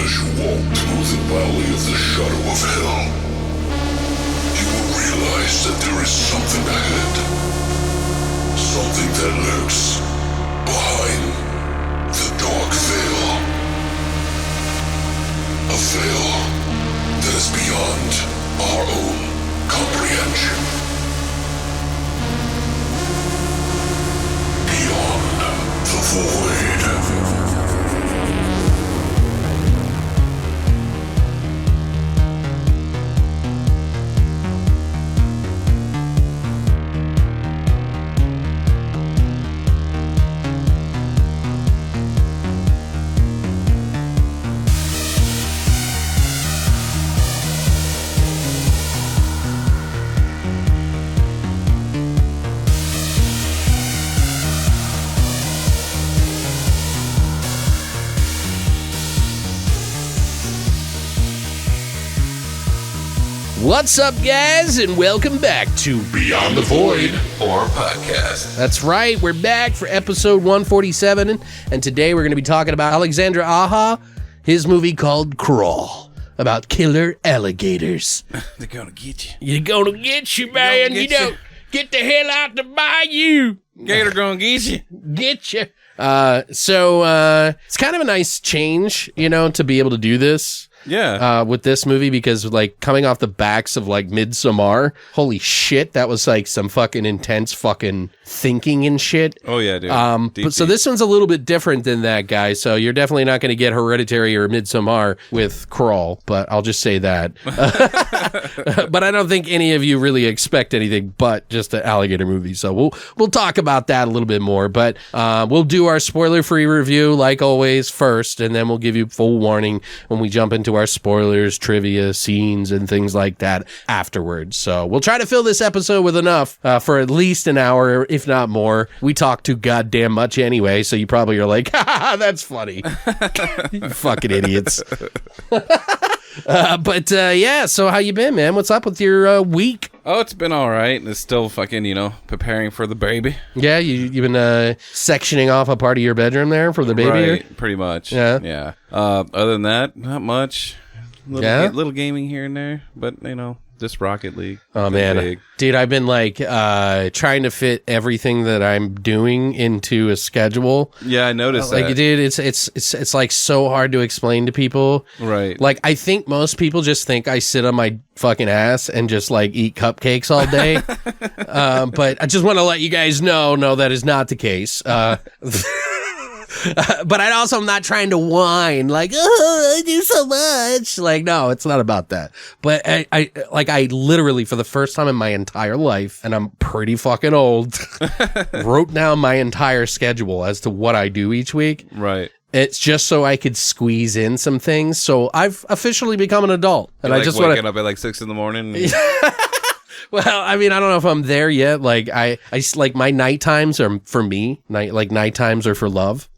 As you walk through the valley of the shadow of hell, you will realize that there is something ahead. Something that lurks behind the dark veil. A veil that is beyond our own comprehension. Beyond the void. What's up, guys, and welcome back to Beyond the Void, Horror Podcast. That's right, we're back for episode 147, and today we're going to be talking about Alexandre Aja, his movie called Crawl, about killer alligators. They're gonna get you. You're gonna get you, man. Get you know, you. get the hell out the bayou. Gator gonna get you. Get you. So it's kind of a nice change, you know, to be able to do this. Yeah. With this movie, because like coming off the backs of like Midsommar, holy shit, that was like some fucking intense fucking thinking and shit. Oh yeah, dude. But so this one's a little bit different than that, guy. So you're definitely not going to get Hereditary or Midsommar with Crawl, but I'll just say that. But I don't think any of you really expect anything but just an alligator movie. So we'll talk about that a little bit more. But we'll do our spoiler-free review like always first, and then we'll give you full warning when we jump into our spoilers, trivia, scenes, and things like that afterwards. So we'll try to fill this episode with enough for at least an hour, if not more. We talk too goddamn much anyway, so you probably are like, ha, that's funny. You fucking idiots. But yeah, so how you been, man? What's up with your week? Oh, it's been all right. It's still fucking, preparing for the baby. Yeah, you've been sectioning off a part of your bedroom there for the baby? Right, pretty much. Yeah. Other than that, not much. Yeah? Little gaming here and there, but, this Rocket League. Oh, man. Big. Dude, I've been, trying to fit everything that I'm doing into a schedule. Yeah, I noticed that. Dude, it's like so hard to explain to people. Right. Like, I think most people just think I sit on my fucking ass and just, eat cupcakes all day. But I just want to let you guys know, no, that is not the case. But I also am not trying to whine I do so much. No, it's not about that. But I literally, for the first time in my entire life, and I'm pretty fucking old, wrote down my entire schedule as to what I do each week. Right. It's just so I could squeeze in some things. So I've officially become an adult, and You're I just waking up at 6 a.m. Well, I mean, I don't know if I'm there yet. I my night times are for me. Night times are for love.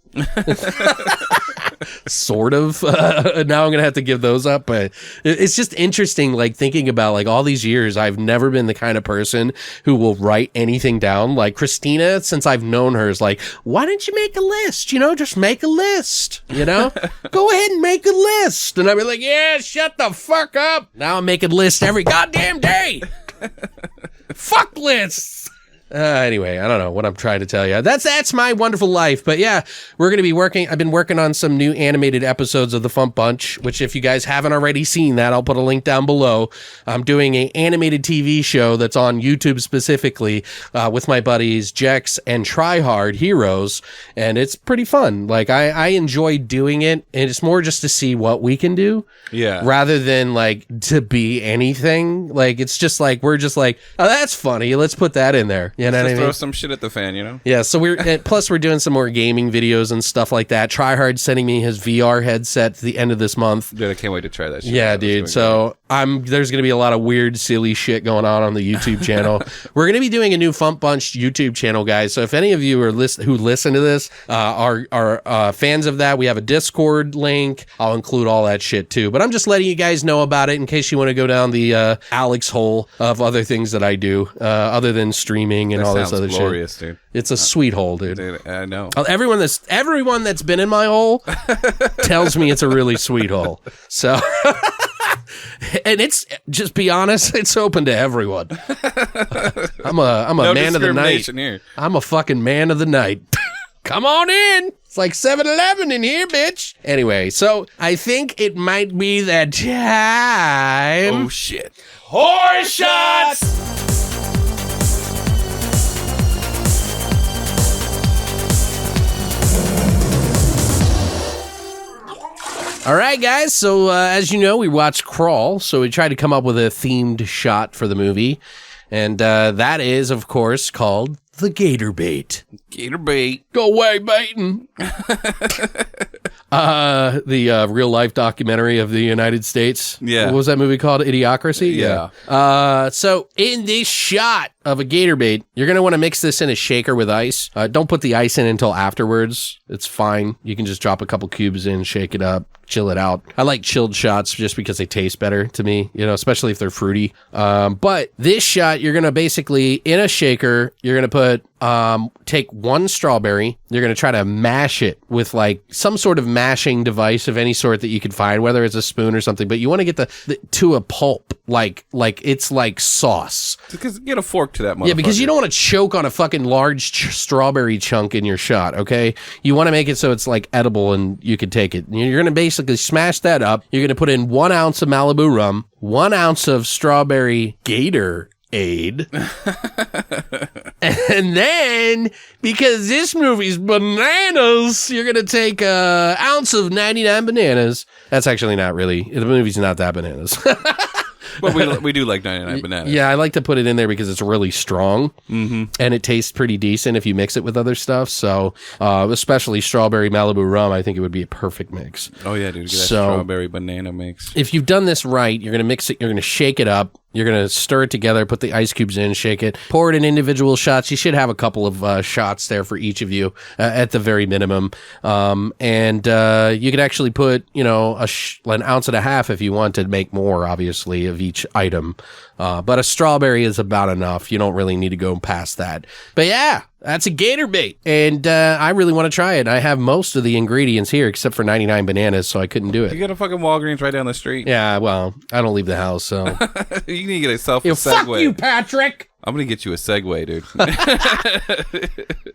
Sort of. Now I'm gonna have to give those up, but it's just interesting, thinking about all these years. I've never been the kind of person who will write anything down. Christina, since I've known her, is why don't you make a list? Just make a list. Go ahead and make a list. And I'd be like, yeah, shut the fuck up. Now I'm making lists every goddamn day. Fuck lists. Anyway, I don't know what I'm trying to tell you. That's my wonderful life. But yeah, we're going to be I've been working on some new animated episodes of The Fun Bunch, which if you guys haven't already seen that, I'll put a link down below. I'm doing an animated TV show that's on YouTube specifically with my buddies Jex and Tryhard Heroes. And it's pretty fun. I enjoy doing it. And it's more just to see what we can do. Yeah. Rather than to be anything. It's just we're just oh, that's funny. Let's put that in there. You know what I mean? Throw some shit at the fan, Yeah, so plus we're doing some more gaming videos and stuff like that. Tryhard sending me his VR headset at the end of this month. Dude, I can't wait to try that shit. Yeah, dude. So there's going to be a lot of weird, silly shit going on the YouTube channel. We're going to be doing a new Fump Bunch YouTube channel, guys. So if any of you who listen to this are fans of that, we have a Discord link. I'll include all that shit too. But I'm just letting you guys know about it in case you want to go down the Alex hole of other things that I do, other than streaming and all this other glorious, shit. Dude. It's a sweet hole, dude. I know. Everyone that's been in my hole tells me it's a really sweet hole. So. And it's, just be honest, it's open to everyone. I'm a no man of the night. Here. I'm a fucking man of the night. Come on in. It's like 7-Eleven in here, bitch. Anyway, so I think it might be that time. Oh, shit. Horrorshots! All right, guys. So as you know, we watched Crawl, so we tried to come up with a themed shot for the movie, and that is, of course, called the Gator Bait. Gator Bait. Go away, baiting. The real life documentary of the United States. Yeah. What was that movie called? Idiocracy? Yeah. So in this shot of a gator bait, you're going to want to mix this in a shaker with ice. Don't put the ice in until afterwards. It's fine. You can just drop a couple cubes in, shake it up, chill it out. I like chilled shots just because they taste better to me, especially if they're fruity. But this shot, you're going to basically, in a shaker, you're going to put, take one strawberry. You're going to try to mash it with like some sort of mashing device of any sort that you could find, whether it's a spoon or something, but you want to get to a pulp, like it's like sauce. Because get a fork to that motherfucker. Yeah, because you don't want to choke on a fucking large strawberry chunk in your shot, okay? You want to make it so it's like edible and you can take it. You're going to basically smash that up. You're going to put in 1 ounce of Malibu rum, 1 ounce of strawberry Gator Aid. And then, because this movie's bananas, you're going to take an ounce of 99 bananas. That's actually not really. The movie's not that bananas. But we do like 99 bananas. Yeah, I like to put it in there because it's really strong, and it tastes pretty decent if you mix it with other stuff. So, especially strawberry Malibu rum, I think it would be a perfect mix. Oh, yeah, dude. Get that strawberry banana mix. If you've done this right, you're going to mix it, you're going to shake it up. You're going to stir it together, put the ice cubes in, shake it, pour it in individual shots. You should have a couple of shots there for each of you at the very minimum. And you could actually put, an ounce and a half if you want to make more, obviously, of each item. But a strawberry is about enough. You don't really need to go past that. But yeah, that's a gator bait. And I really want to try it. I have most of the ingredients here except for 99 bananas, so I couldn't do it. You got a fucking Walgreens right down the street. Yeah, well, I don't leave the house, so. You need to get yourself a Segway. Fuck you, Patrick. I'm going to get you a Segway, dude.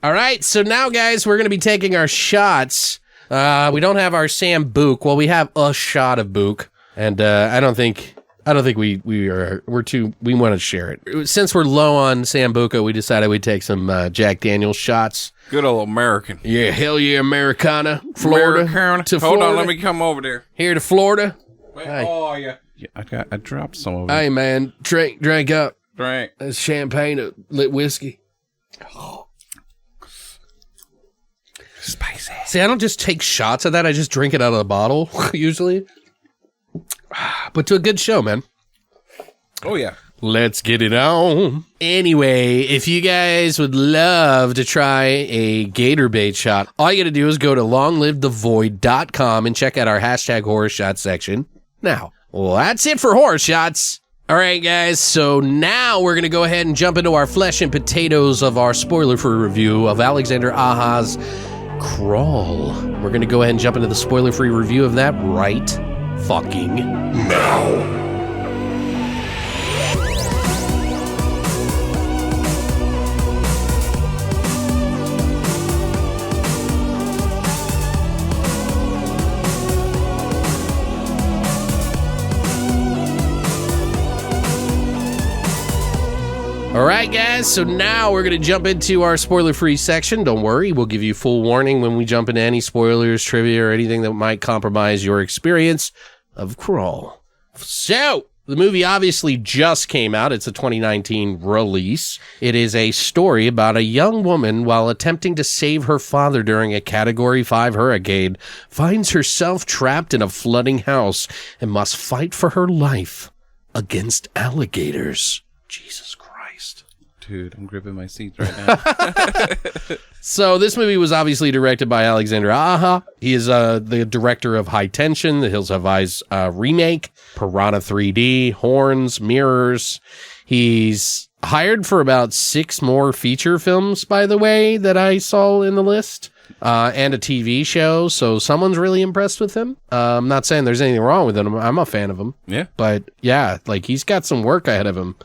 All right, so now, guys, we're going to be taking our shots. We don't have our Sambuca. Well, we have a shot of Buc, and I don't think we want to share it. Since we're low on Sambuca, we decided we'd take some Jack Daniel's shots. Good old American. Yeah, hell yeah, Americana. Florida. Americana. To Hold Florida. on, let me come over there. Here to Florida. Wait, Hey. oh, yeah. I dropped some over Hey, man, drink up. Drink. It's champagne, lit whiskey. Spicy. See, I don't just take shots of that. I just drink it out of the bottle, usually. But to a good show, man. Oh, yeah. Let's get it on. Anyway, if you guys would love to try a gator bait shot, all you got to do is go to longlivethevoid.com and check out our hashtag horror shot section now. Well, that's it for horror shots. All right, guys, so now we're going to go ahead and jump into our flesh and potatoes of our spoiler-free review of Alexandre Aja's Crawl. We're going to go ahead and jump into the spoiler-free review of that right fucking now. All right, guys, so now we're going to jump into our spoiler-free section. Don't worry, we'll give you full warning when we jump into any spoilers, trivia, or anything that might compromise your experience of Crawl. So, the movie obviously just came out. It's a 2019 release. It is a story about a young woman, while attempting to save her father during a Category 5 hurricane, finds herself trapped in a flooding house and must fight for her life against alligators. Jesus Christ. Dude, I'm gripping my seat right now. So this movie was obviously directed by Alexandre Aja. He is the director of High Tension, the Hills Have Eyes remake, Piranha 3D, Horns, Mirrors. He's hired for about 6 more feature films, by the way, that I saw in the list, and a TV show. So someone's really impressed with him. I'm not saying there's anything wrong with him. I'm a fan of him. Yeah. But yeah, like he's got some work ahead of him.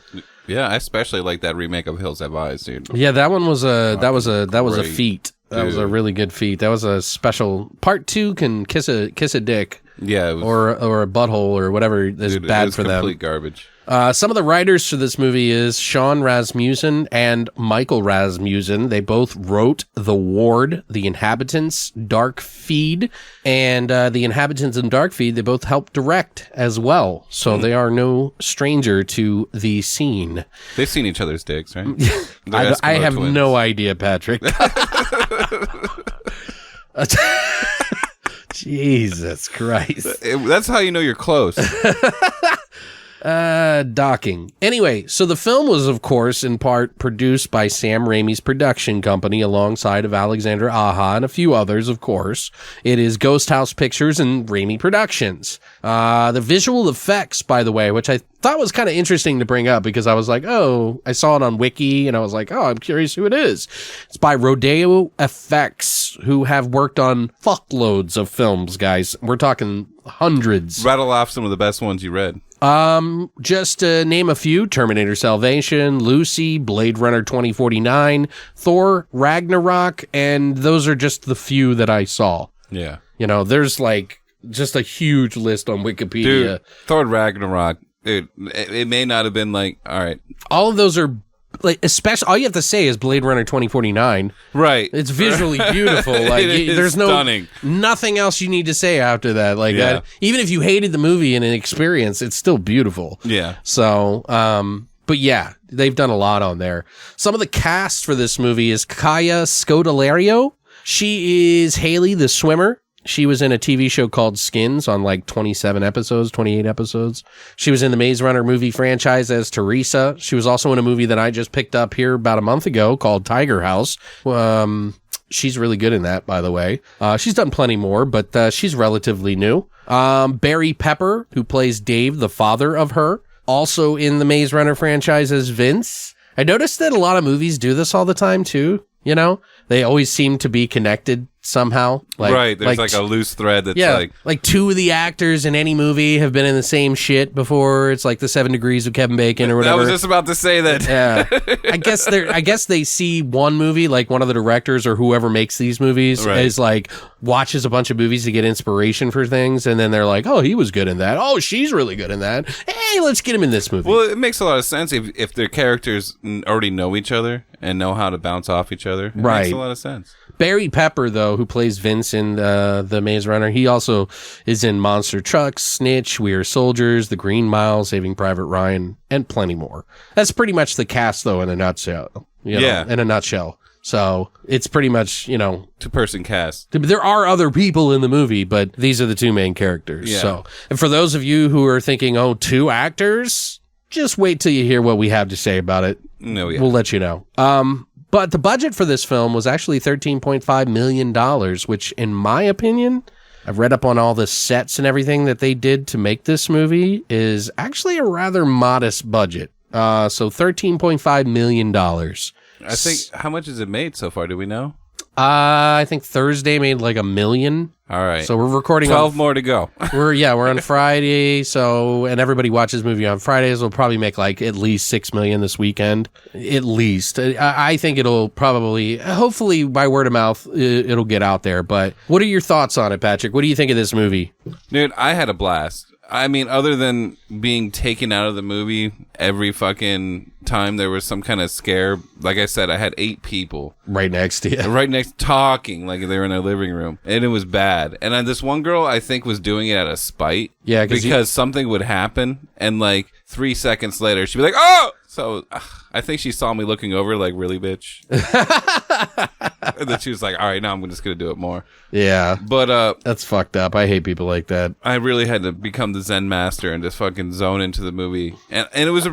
Yeah, I especially like that remake of Hills Have Eyes, dude. Yeah, that one was a great. feat. That was a really good feat. That was a special. Part 2 can kiss a dick, Yeah, it was, or a butthole or whatever is dude, bad it was for them. complete garbage. Some of the writers for this movie is Sean Rasmussen and Michael Rasmussen. They both wrote The Ward, The Inhabitants, Dark Feed, and The Inhabitants and Dark Feed, they both helped direct as well. So they are no stranger to the scene. They've seen each other's dicks, right? I have twins. no idea, Patrick. Jesus Christ. That's how you know you're close. Docking. Anyway, so the film was, of course, in part produced by Sam Raimi's production company alongside of Alexandre Aja and a few others, of course. It is Ghost House Pictures and Raimi Productions. The visual effects, by the way, which I thought was kind of interesting to bring up because I was like, oh, I saw it on Wiki and I was like, oh, I'm curious who it is. It's by Rodeo Effects, who have worked on fuckloads of films, guys. We're talking hundreds. Rattle off some of the best ones you read. Just to name a few: Terminator Salvation, Lucy, Blade Runner 2049, Thor, Ragnarok, and those are just the few that I saw. Yeah. You know, there's like just a huge list on Wikipedia. Dude, Thor Ragnarok, dude, it may not have been like, all right. All of those are like, especially, all you have to say is Blade Runner 2049. Right. It's visually beautiful. Like, there's stunning. Nothing else you need to say after that. Like, Yeah. even if you hated the movie and an experience, it's still beautiful. Yeah. So, but yeah, they've done a lot on there. Some of the cast for this movie is Kaya Scodelario. She is Haley the swimmer. She was in a TV show called Skins on like 28 episodes. She was in the Maze Runner movie franchise as Teresa. She was also in a movie that I just picked up here about a month ago called Tiger House. She's really good in that, by the way. She's done plenty more, but she's relatively new. Barry Pepper, who plays Dave, the father of her, also in the Maze Runner franchise as Vince. I noticed that a lot of movies do this all the time too. You know, they always seem to be connected somehow. Like, right. There's like a loose thread that's like 2 of the actors in any movie have been in the same shit before. It's like the 7 Degrees of Kevin Bacon or whatever. I was just about to say that. Yeah. I guess they see one movie, like one of the directors or whoever makes these movies is like watches a bunch of movies to get inspiration for things, and then they're like, oh, he was good in that. Oh, she's really good in that. Hey, let's get him in this movie. Well, it makes a lot of sense if their characters already know each other and know how to bounce off each other. It makes a lot of sense. Barry Pepper, though, who plays Vince in the Maze Runner, he also is in Monster Trucks, Snitch, We Are Soldiers, The Green Mile, Saving Private Ryan, and plenty more. That's pretty much the cast, though, in a nutshell. In a nutshell. So it's pretty much, 2-person cast. There are other people in the movie, but these are the 2 main characters. Yeah. So, and for those of you who are thinking, 2 actors, just wait till you hear what we have to say about it. No, yeah. We'll let you know. But the budget for this film was actually $13.5 million, which, in my opinion, I've read up on all the sets and everything that they did to make this movie, is actually a rather modest budget. So $13.5 million. I think, how much has it made so far? Do we know? I think Thursday made like $1 million. All right. So we're recording 12 more to go. We're on Friday. So, and everybody watches movie on Fridays. We'll probably make like at least 6 million this weekend. At least. I think it'll probably, hopefully by word of mouth, it'll get out there. But what are your thoughts on it, Patrick? What do you think of this movie? Dude, I had a blast. I mean, other than being taken out of the movie every fucking time there was some kind of scare, like I said, I had 8 people right next to you, right next, talking like they were in a living room, and it was bad. And this one girl, I think, was doing it out of spite. Yeah, because something would happen, and like 3 seconds later, she'd be like, "Oh!" So I think she saw me looking over like, really, bitch? And then she was like, all right, now I'm just going to do it more. Yeah. But that's fucked up. I hate people like that. I really had to become the Zen master and just fucking zone into the movie. And it was,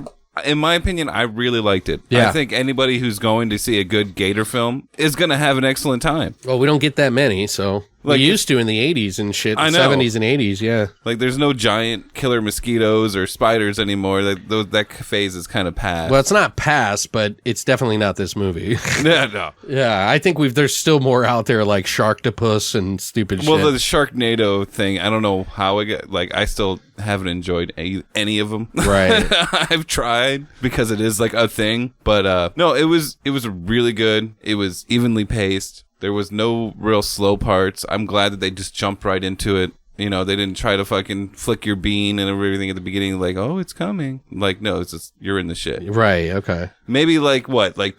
in my opinion, I really liked it. Yeah. I think anybody who's going to see a good Gator film is going to have an excellent time. Well, we don't get that many, so... Like, we used to in the 80s and shit. I The know. 70s and 80s, yeah. Like, there's no giant killer mosquitoes or spiders anymore. That phase is kind of past. Well, it's not past, but it's definitely not this movie. Yeah, no. Yeah, I think there's still more out there like Sharktopus and stupid shit. Well, the Sharknado thing, I don't know how I still haven't enjoyed any of them. Right. I've tried because it is like a thing, but no, it was really good. It was evenly paced. There was no real slow parts. I'm glad that they just jumped right into it. You know, they didn't try to fucking flick your bean and everything at the beginning, like, oh, it's coming. Like, no, it's just, you're in the shit. Right, okay. Maybe like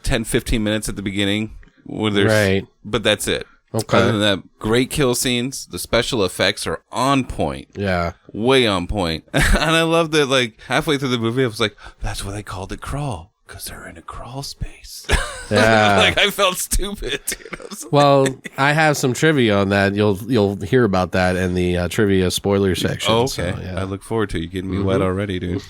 10, 15 minutes at the beginning. Where there's, right. But that's it. Okay. Other than that, great kill scenes. The special effects are on point. Yeah. Way on point. And I love that, like, halfway through the movie, I was like, that's why they called it Crawl. Because they're in a crawl space. Yeah. Like, I felt stupid. Well, I have some trivia on that. You'll hear about that in the trivia spoiler section. Oh, okay. So, yeah. I look forward to you getting me wet already, dude.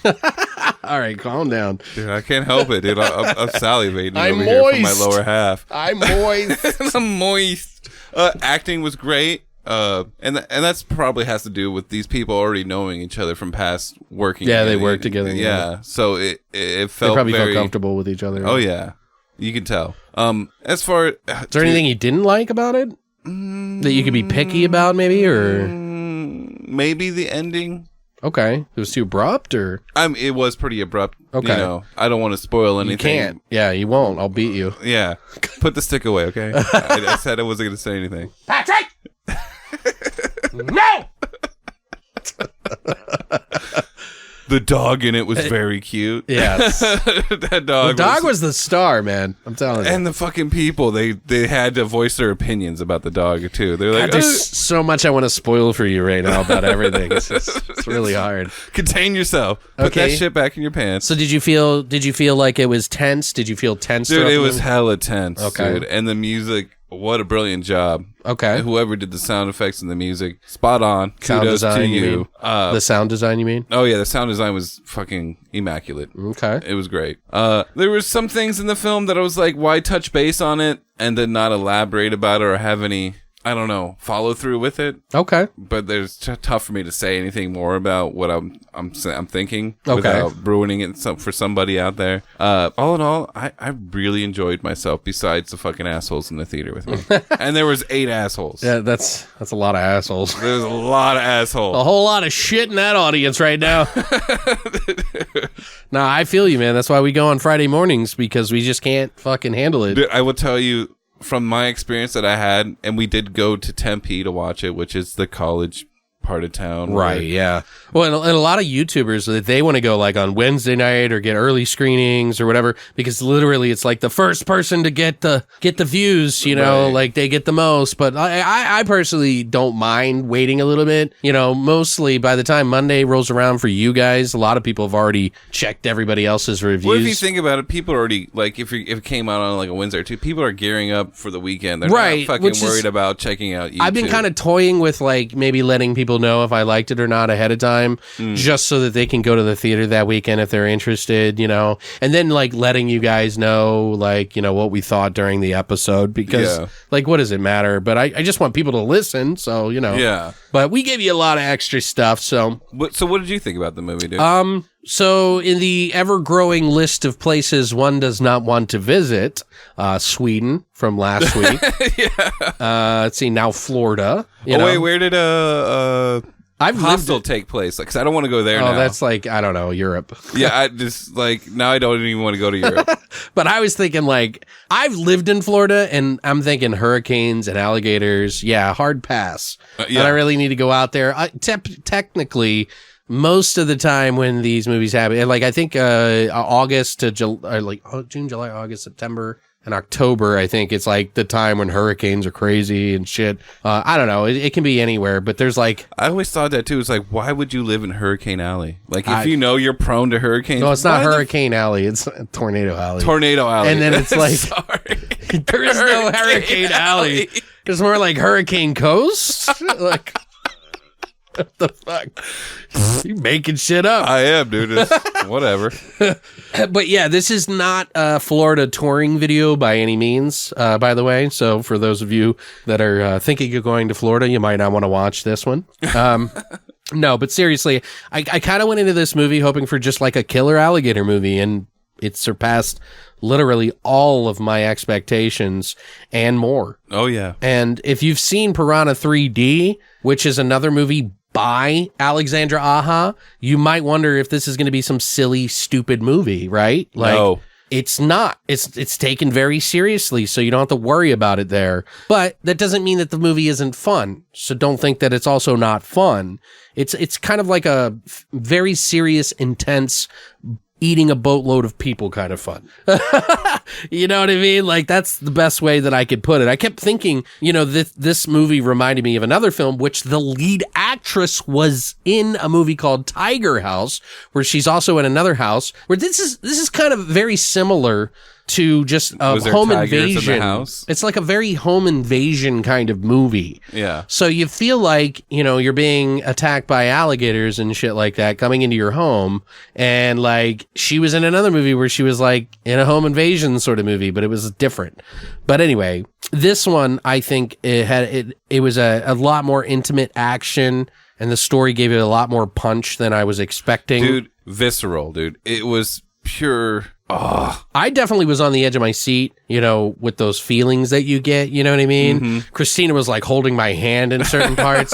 All right, calm down. Dude, I can't help it, dude. I'm salivating I'm over here from my moist. lower half. I'm moist. I'm moist. Acting was great. And that's probably has to do with these people already knowing each other from past working. Yeah, they work together. Yeah. So it felt They probably very felt comfortable with each other. Oh yeah, you can tell. As far Is there anything you didn't like about it that you could be picky about, maybe, or maybe the ending? Okay, it was too abrupt, or It was pretty abrupt. Okay. You know, I don't want to spoil anything. you can't. Yeah, you won't. I'll beat you. Yeah. Put the stick away, okay? I said I wasn't going to say anything. Patrick. No. The dog in it was very cute. Yes. That dog. The dog was the star, man. I'm telling you. And the fucking people, they had to voice their opinions about the dog too. They're like, God, there's so much I want to spoil for you right now about everything. It's really hard. contain yourself. Put Okay. that shit back in your pants. So did you feel like it was tense? Did you feel tense? Dude, throughout it the was movie? hella tense, Okay. dude. And the music, what a brilliant job. Okay. Whoever did the sound effects and the music, spot on. Sound Kudos design, to you you. mean? The sound design, you mean? Oh yeah, the sound design was fucking immaculate. Okay. It was great. There were some things in the film that I was like, why touch base on it and then not elaborate about it or have any, I don't know, follow through with it. Okay. But there's tough for me to say anything more about what I'm thinking Okay. without ruining it for somebody out there. All in all, I really enjoyed myself. Besides the fucking assholes in the theater with me, and there was 8 assholes. Yeah, that's a lot of assholes. There's a lot of assholes. A whole lot of shit in that audience right now. Nah, I feel you, man. That's why we go on Friday mornings, because we just can't fucking handle it. Dude, I will tell you from my experience that I had, and we did go to Tempe to watch it, which is the college part of town. Right, yeah. Well, and a lot of YouTubers, they want to go like on Wednesday night or get early screenings or whatever, because literally it's like the first person to get the views, you know, Right. like they get the most. But I personally don't mind waiting a little bit. You know, mostly by the time Monday rolls around for you guys, a lot of people have already checked everybody else's reviews. Well, if you think about it, people are already, like, if it came out on like a Wednesday or two, people are gearing up for the weekend. They're Right, not fucking which is- worried about checking out YouTube. I've been kind of toying with like maybe letting people know if I liked it or not ahead of time, just so that they can go to the theater that weekend if they're interested, you know, and then like letting you guys know, like, you know, what we thought during the episode, because Yeah. like, what does it matter? But I just want people to listen. So, you know, Yeah. but we gave you a lot of extra stuff. So, So what did you think about the movie, dude? so in the ever-growing list of places one does not want to visit, Sweden from last week. Let's see, now Florida. You know? Wait, where did I've Hostel lived. take place? Because I don't want to go there Oh, now. that's like, I don't know, Europe. Yeah, I just, like, now I don't even want to go to Europe. But I was thinking, like, I've lived in Florida, and I'm thinking hurricanes and alligators. Yeah, hard pass. Yeah. And I really need to go out there. Technically, most of the time when these movies happen, like I think August to June, July, August, September, in October. I think it's like the time when hurricanes are crazy and shit. I don't know. It can be anywhere, but there's like... I always thought that too. It's like, why would you live in Hurricane Alley? Like, if you know you're prone to hurricanes... No, it's not Hurricane Alley. It's Tornado Alley. Tornado Alley. And then it's like... Sorry. There is no Hurricane Alley. It's more like Hurricane Coast. Like... What the fuck? You making shit up. I am, dude. It's whatever. But yeah, this is not a Florida touring video by any means, by the way. So for those of you that are thinking of going to Florida, you might not want to watch this one. No, but seriously, I kind of went into this movie hoping for just like a killer alligator movie, and it surpassed literally all of my expectations and more. Oh, yeah. And if you've seen Piranha 3D, which is another movie by Alexandre Aja, you might wonder if this is going to be some silly, stupid movie, right? Like, no. It's not. It's taken very seriously, so you don't have to worry about it there. But that doesn't mean that the movie isn't fun. So don't think that it's also not fun. It's kind of like a very serious, intense, eating a boatload of people kind of fun. You know what I mean? Like, that's the best way that I could put it. I kept thinking, you know, this movie reminded me of another film, which the lead actress was in a movie called Tiger House, where she's also in another house, where this is kind of very similar to just a home invasion. In the house? It's like a very home invasion kind of movie. Yeah. So you feel like, you know, you're being attacked by alligators and shit like that coming into your home. And like, she was in another movie where she was like in a home invasion sort of movie, but it was different. But anyway, this one, I think it was a lot more intimate action, and the story gave it a lot more punch than I was expecting. Dude, visceral, dude. It was pure... Oh. I definitely was on the edge of my seat, you know, with those feelings that you get, you know what I mean? Mm-hmm. Christina was like holding my hand in certain parts,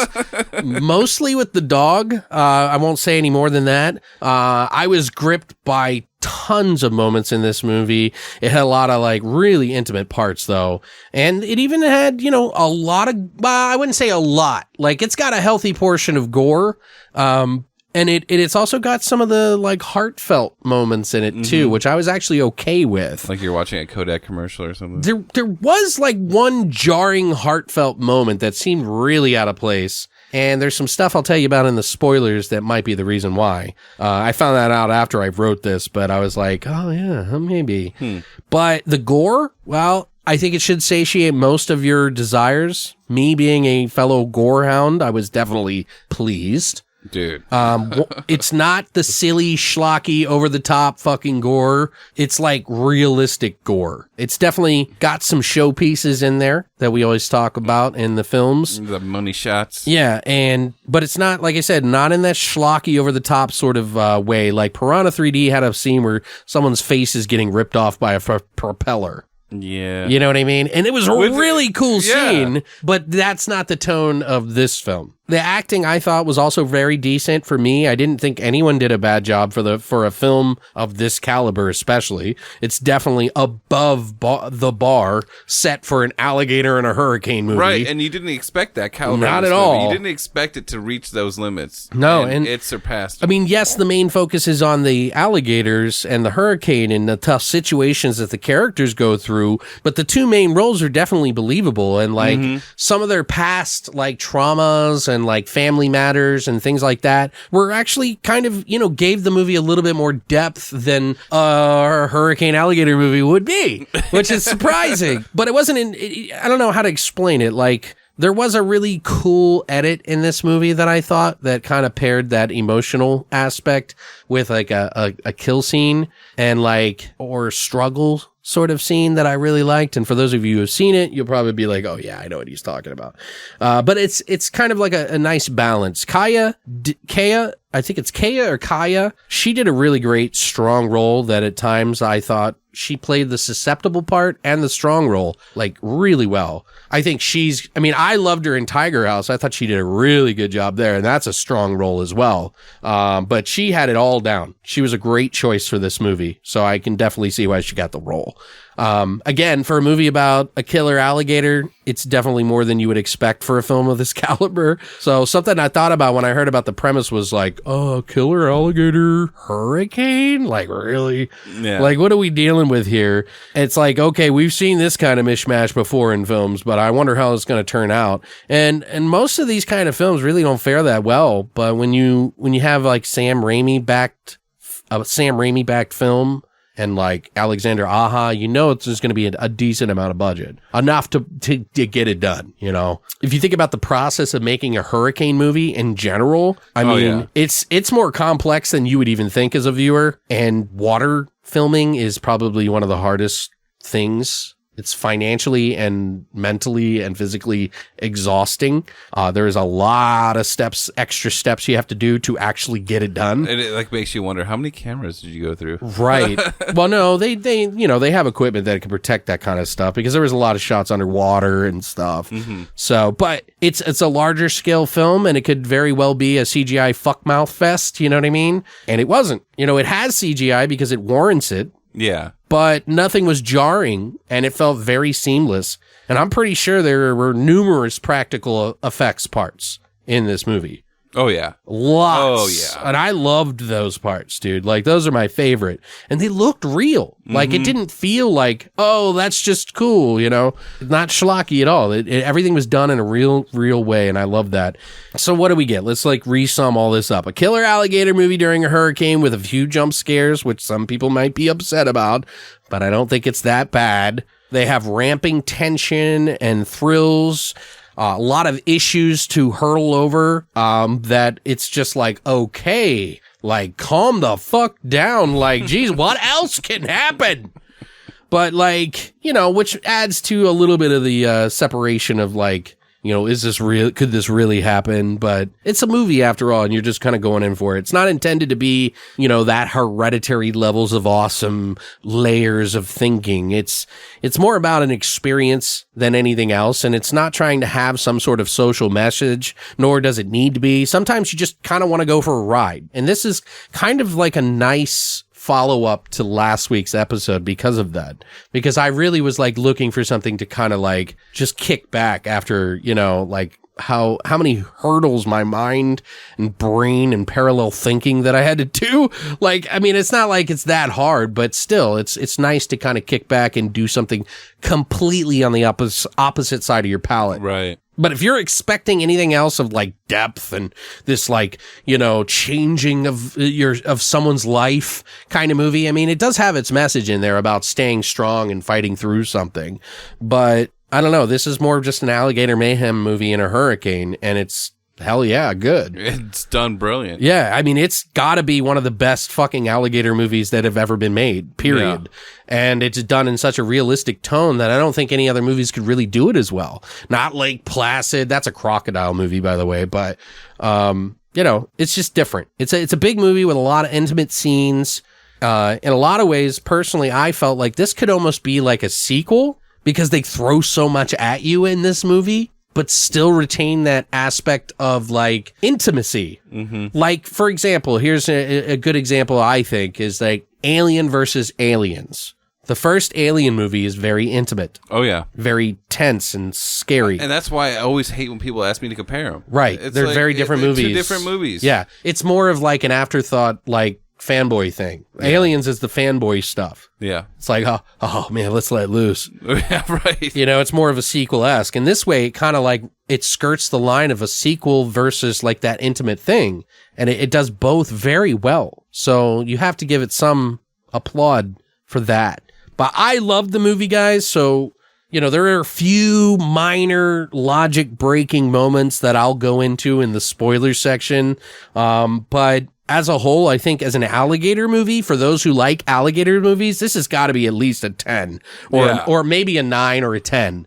mostly with the dog. I won't say any more than that. I was gripped by tons of moments in this movie. It had a lot of like really intimate parts though. And it even had, you know, a lot of, I wouldn't say a lot, like it's got a healthy portion of gore. And it's also got some of the like heartfelt moments in it too, which I was actually okay with. Like you're watching a Kodak commercial or something. There was like one jarring heartfelt moment that seemed really out of place. And there's some stuff I'll tell you about in the spoilers that might be the reason why. I found that out after I wrote this, but I was like, oh yeah, maybe. But the gore, well, I think it should satiate most of your desires. Me being a fellow gore hound, I was definitely pleased. Dude. It's not the silly, schlocky, over-the-top fucking gore. It's like realistic gore. It's definitely got some showpieces in there that we always talk about in the films. The money shots. Yeah, but it's not, like I said, not in that schlocky, over-the-top sort of way. Like Piranha 3D had a scene where someone's face is getting ripped off by a propeller. Yeah. You know what I mean? And it was a really cool scene, but that's not the tone of this film. The acting, I thought, was also very decent for me. I didn't think anyone did a bad job for a film of this caliber, especially. It's definitely above the bar set for an alligator and a hurricane movie. Right, and you didn't expect that caliber. Not at all. You didn't expect it to reach those limits. No, and it surpassed. I mean, yes, the main focus is on the alligators and the hurricane and the tough situations that the characters go through, but the two main roles are definitely believable, and like some of their past like traumas and like family matters and things like that were actually kind of, you know, gave the movie a little bit more depth than a hurricane alligator movie would be, which is surprising. But it wasn't I don't know how to explain it. Like, there was a really cool edit in this movie that I thought that kind of paired that emotional aspect with like a kill scene and like, or struggle sort of scene that I really liked. And for those of you who have seen it, you'll probably be like, oh yeah, I know what he's talking about. But it's kind of like a nice balance. Kaya, I think it's Kaya or Kaya. She did a really great strong role that at times I thought she played the susceptible part and the strong role like really well. I think I loved her in Tiger House. I thought she did a really good job there, and that's a strong role as well. But she had it all down. She was a great choice for this movie, so I can definitely see why she got the role. Again, for a movie about a killer alligator, it's definitely more than you would expect for a film of this caliber. So something I thought about when I heard about the premise was like, oh, killer alligator hurricane? Like, really? Yeah. Like, what are we dealing with here? It's like, okay, we've seen this kind of mishmash before in films, but I wonder how it's going to turn out. And most of these kind of films really don't fare that well. But when you have like Sam Raimi backed film, and like Alexandre Aja, you know it's just going to be a decent amount of budget, enough to get it done. You know, if you think about the process of making a hurricane movie in general, I mean, it's more complex than you would even think as a viewer. And water filming is probably one of the hardest things. It's financially and mentally and physically exhausting. There is a lot of extra steps you have to do to actually get it done. And it like makes you wonder, how many cameras did you go through? Right. Well, no, they they have equipment that can protect that kind of stuff, because there was a lot of shots underwater and stuff. Mm-hmm. So, but it's a larger scale film, and it could very well be a CGI fuckmouth fest. You know what I mean? And it wasn't. You know, it has CGI because it warrants it. Yeah. But nothing was jarring, and it felt very seamless. And I'm pretty sure there were numerous practical effects parts in this movie. Oh, yeah. Lots. Oh, yeah. And I loved those parts, dude. Like, those are my favorite. And they looked real. Like, it didn't feel like, oh, that's just cool, you know? Not schlocky at all. Everything was done in a real way, and I love that. So what do we get? Let's, like, resum all this up. A killer alligator movie during a hurricane with a few jump scares, which some people might be upset about, but I don't think it's that bad. They have ramping tension and thrills. A lot of issues to hurdle over, that it's just like, okay, like, calm the fuck down. Like, geez, what else can happen? But, like, you know, which adds to a little bit of the separation of, like, you know, is this real? Could this really happen? But it's a movie after all, and you're just kind of going in for it. It's not intended to be, you know, that Hereditary levels of awesome layers of thinking. It's more about an experience than anything else, and it's not trying to have some sort of social message, nor does it need to be. Sometimes you just kind of want to go for a ride. And this is kind of like a nice follow-up to last week's episode because of that, because I really was like looking for something to kind of like just kick back after, you know, like how many hurdles my mind and brain and parallel thinking that I had to do. Like, I mean, it's not like it's that hard, but still it's nice to kind of kick back and do something completely on the opposite side of your palette. Right. But if you're expecting anything else of like depth and this like, you know, changing of someone's life kind of movie, I mean, it does have its message in there about staying strong and fighting through something. But I don't know, this is more of just an alligator mayhem movie in a hurricane, and it's hell yeah, good. It's done brilliant. Yeah, I mean, it's got to be one of the best fucking alligator movies that have ever been made, period. Yeah. And it's done in such a realistic tone that I don't think any other movies could really do it as well. Not Lake Placid. That's a crocodile movie, by the way. But, you know, it's just different. It's a big movie with a lot of intimate scenes. In a lot of ways, personally, I felt like this could almost be like a sequel, because they throw so much at you in this movie, but still retain that aspect of like intimacy. Mm-hmm. Like, for example, here's a good example, I think, is like Alien versus Aliens. The first Alien movie is very intimate. Oh, yeah. Very tense and scary. And that's why I always hate when people ask me to compare them. Right. They're like, very different movies. Two different movies. Yeah. It's more of like an afterthought, like, fanboy thing. Yeah. Aliens is the fanboy stuff. Yeah. It's like, oh man, let's let loose. Yeah, right. You know, it's more of a sequel-esque. And this way, it kind of like, it skirts the line of a sequel versus like that intimate thing. And it does both very well. So you have to give it some applaud for that. But I loved the movie, guys. So, you know, there are a few minor logic breaking moments that I'll go into in the spoiler section. But as a whole, I think as an alligator movie, for those who like alligator movies, this has got to be at least a 10 or maybe a 9 or a 10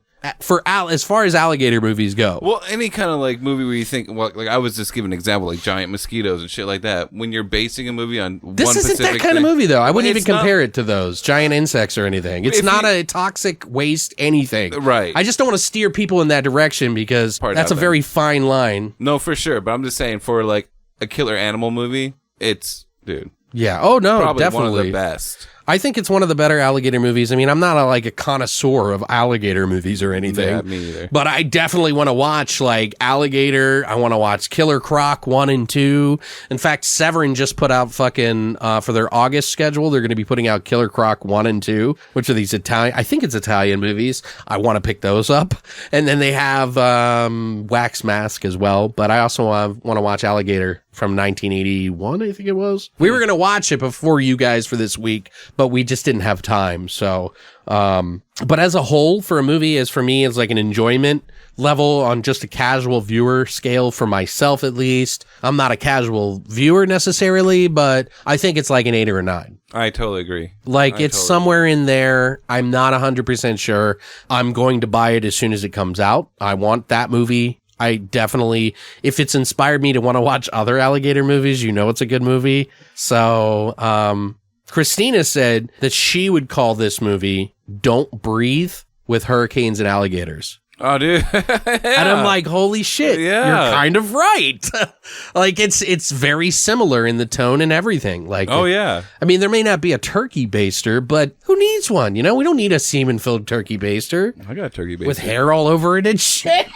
as far as alligator movies go. Well, any kind of like movie where you think, well, like I was just giving an example, like giant mosquitoes and shit like that. When you're basing a movie on this isn't that kind of movie, though. I wouldn't even compare it to those giant insects or anything. It's not a toxic waste anything. Right. I just don't want to steer people in that direction because that's a very fine line. No, for sure. But I'm just saying, for like a killer animal movie, it's, dude. Yeah. Oh, no, probably definitely. one of the best. I think it's one of the better alligator movies. I mean, I'm not a connoisseur of alligator movies or anything. Yeah, me either. But I definitely want to watch Alligator. I want to watch Killer Croc 1 and 2. In fact, Severin just put out fucking for their August schedule. They're going to be putting out Killer Croc 1 and 2, which are these Italian. I think it's Italian movies. I want to pick those up. And then they have Wax Mask as well. But I also want to watch Alligator from 1981, I think it was. We were going to watch it before you guys for this week, but we just didn't have time. So, but as a whole, for a movie, as for me, it's like an enjoyment level on just a casual viewer scale for myself, at least. I'm not a casual viewer necessarily, but I think it's like an 8 or a 9. I totally agree. It's somewhere in there. I'm not 100% sure. I'm going to buy it as soon as it comes out. I want that movie. I definitely, if it's inspired me to want to watch other alligator movies, it's a good movie. So, Christina said that she would call this movie Don't Breathe with Hurricanes and Alligators. Oh, dude. Yeah. And I'm like, holy shit. Yeah. You're kind of right. It's very similar in the tone and everything. Oh, yeah. I mean, there may not be a turkey baster, but who needs one? We don't need a semen-filled turkey baster. I got a turkey baster. With hair all over it and shit.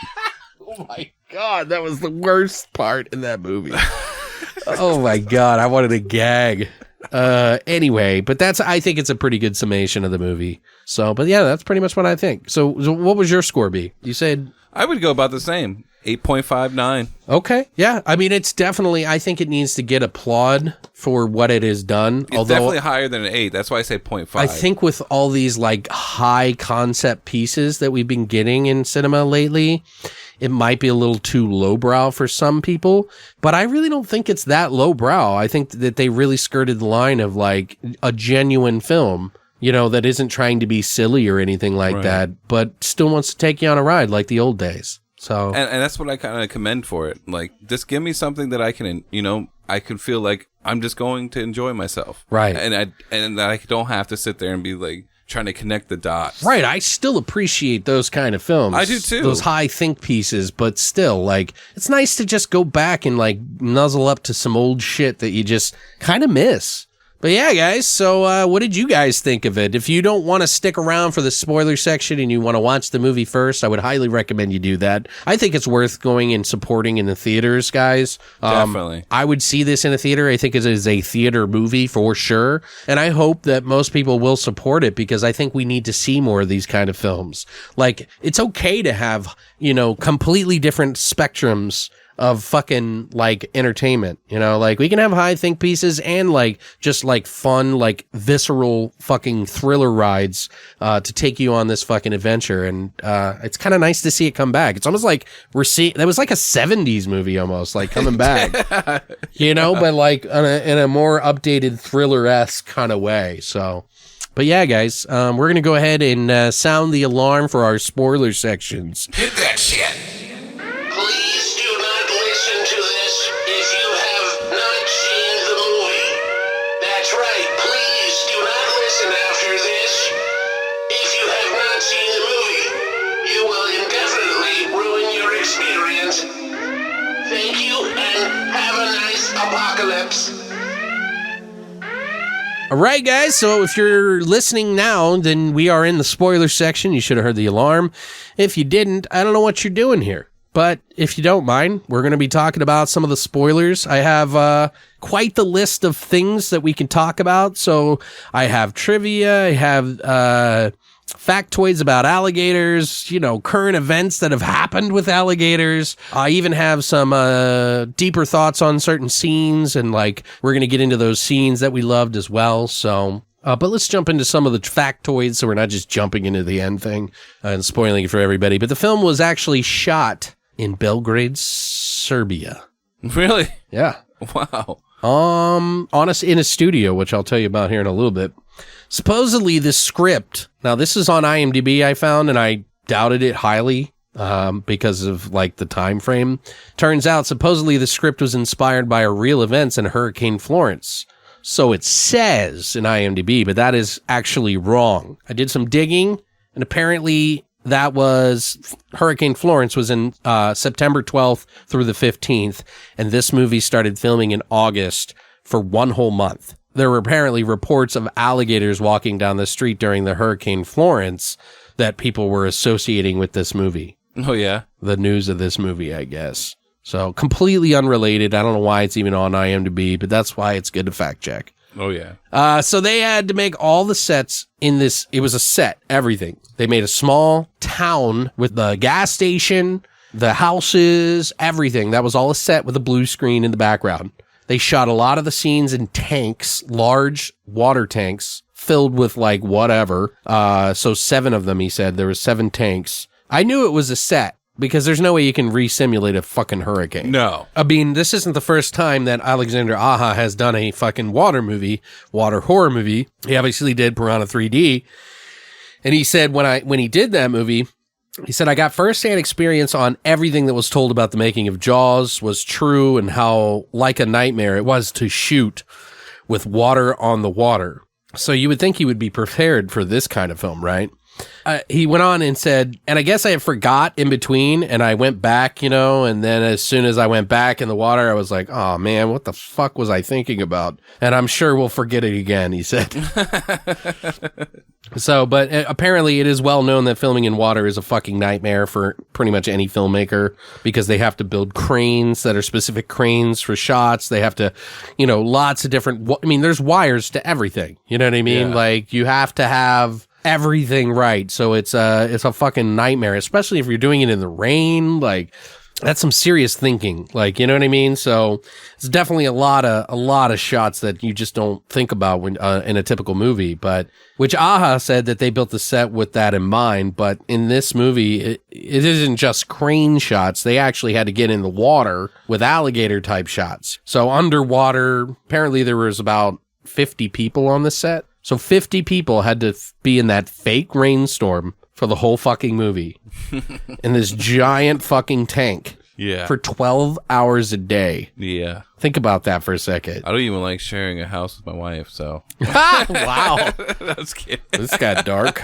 Oh my God, that was the worst part in that movie. Oh my God, I wanted to gag. Anyway, but I think it's a pretty good summation of the movie. So, but yeah, that's pretty much what I think. So what was your score, B? You said? I would go about the same. 8.59. Okay. Yeah. I mean, it's definitely, I think it needs to get applaud for what it has done. It's definitely higher than an 8. That's why I say 0.5. I think with all these high concept pieces that we've been getting in cinema lately, it might be a little too lowbrow for some people, but I really don't think it's that lowbrow. I think that they really skirted the line of a genuine film, that isn't trying to be silly or anything like that, but still wants to take you on a ride like the old days. So, and that's what I kind of commend for it. Just give me something that I can, I can feel like I'm just going to enjoy myself. Right. And that I don't have to sit there and be trying to connect the dots. Right. I still appreciate those kind of films. I do too. Those high think pieces, but still, it's nice to just go back and nuzzle up to some old shit that you just kind of miss. But yeah, guys, so what did you guys think of it? If you don't want to stick around for the spoiler section and you want to watch the movie first, I would highly recommend you do that. I think it's worth going and supporting in the theaters, guys. Definitely. I would see this in a theater. I think it is a theater movie for sure. And I hope that most people will support it because I think we need to see more of these kind of films. It's okay to have, completely different spectrums of fucking entertainment, we can have high think pieces and just fun, visceral fucking thriller rides, to take you on this fucking adventure. And, it's kind of nice to see it come back. It's almost like that was like a 70s movie almost, coming back, but in a more updated thriller-esque kind of way. So, but yeah, guys, we're going to go ahead and, sound the alarm for our spoiler sections. Hit that shit. Thank you, and have a nice apocalypse. All right, guys, so if you're listening now, then we are in the spoiler section. You should have heard the alarm. If you didn't, I don't know what you're doing here. But if you don't mind, we're going to be talking about some of the spoilers. I have quite the list of things that we can talk about. So I have trivia, I have factoids about alligators, current events that have happened with alligators. I even have some deeper thoughts on certain scenes, and we're going to get into those scenes that we loved as well. So, but let's jump into some of the factoids so we're not just jumping into the end thing and spoiling it for everybody. But the film was actually shot in Belgrade, Serbia. Really? Yeah. Wow. In a studio, which I'll tell you about here in a little bit. Supposedly the script, now this is on IMDb I found, and I doubted it highly because of the time frame. Turns out supposedly the script was inspired by a real events in Hurricane Florence. So it says in IMDb, but that is actually wrong. I did some digging, and apparently that was Hurricane Florence was in September 12th through the 15th, and this movie started filming in August for one whole month. there were apparently reports of alligators walking down the street during the Hurricane Florence that people were associating with this movie. Oh, yeah? The news of this movie, I guess. So completely unrelated. I don't know why it's even on IMDb, but that's why it's good to fact check. Oh, yeah. So they had to make all the sets in this. It was a set, everything. They made a small town with the gas station, the houses, everything. That was all a set with a blue screen in the background. They shot a lot of the scenes in tanks, large water tanks filled with like whatever. So 7 of them, he said. There were 7 tanks. I knew it was a set because there's no way you can re-simulate a fucking hurricane. No. I mean, this isn't the first time that Alexandre Aja has done a fucking water horror movie. He obviously did Piranha 3D. And he said when he did that movie, he said, I got firsthand experience on everything that was told about the making of Jaws was true and how like a nightmare it was to shoot with water on the water. So you would think he would be prepared for this kind of film, right? He went on and said, and I guess I forgot in between and I went back, and then as soon as I went back in the water, I was like, oh man, what the fuck was I thinking about? And I'm sure we'll forget it again, he said. So, but apparently it is well known that filming in water is a fucking nightmare for pretty much any filmmaker because they have to build cranes that are specific cranes for shots. They have to, lots of different, there's wires to everything. You know what I mean? Yeah. Like you have to have everything right. So it's a fucking nightmare, especially if you're doing it in the rain. Like that's some serious thinking. Like, you know what I mean? So it's definitely a lot of shots that you just don't think about when in a typical movie. But which Aja said that they built the set with that in mind. But in this movie, it isn't just crane shots. They actually had to get in the water with alligator type shots. So underwater, apparently there was about 50 people on the set. So 50 people had to be in that fake rainstorm for the whole fucking movie in this giant fucking tank for 12 hours a day. Yeah. Think about that for a second. I don't even like sharing a house with my wife, so. Wow. I was kidding. This got dark.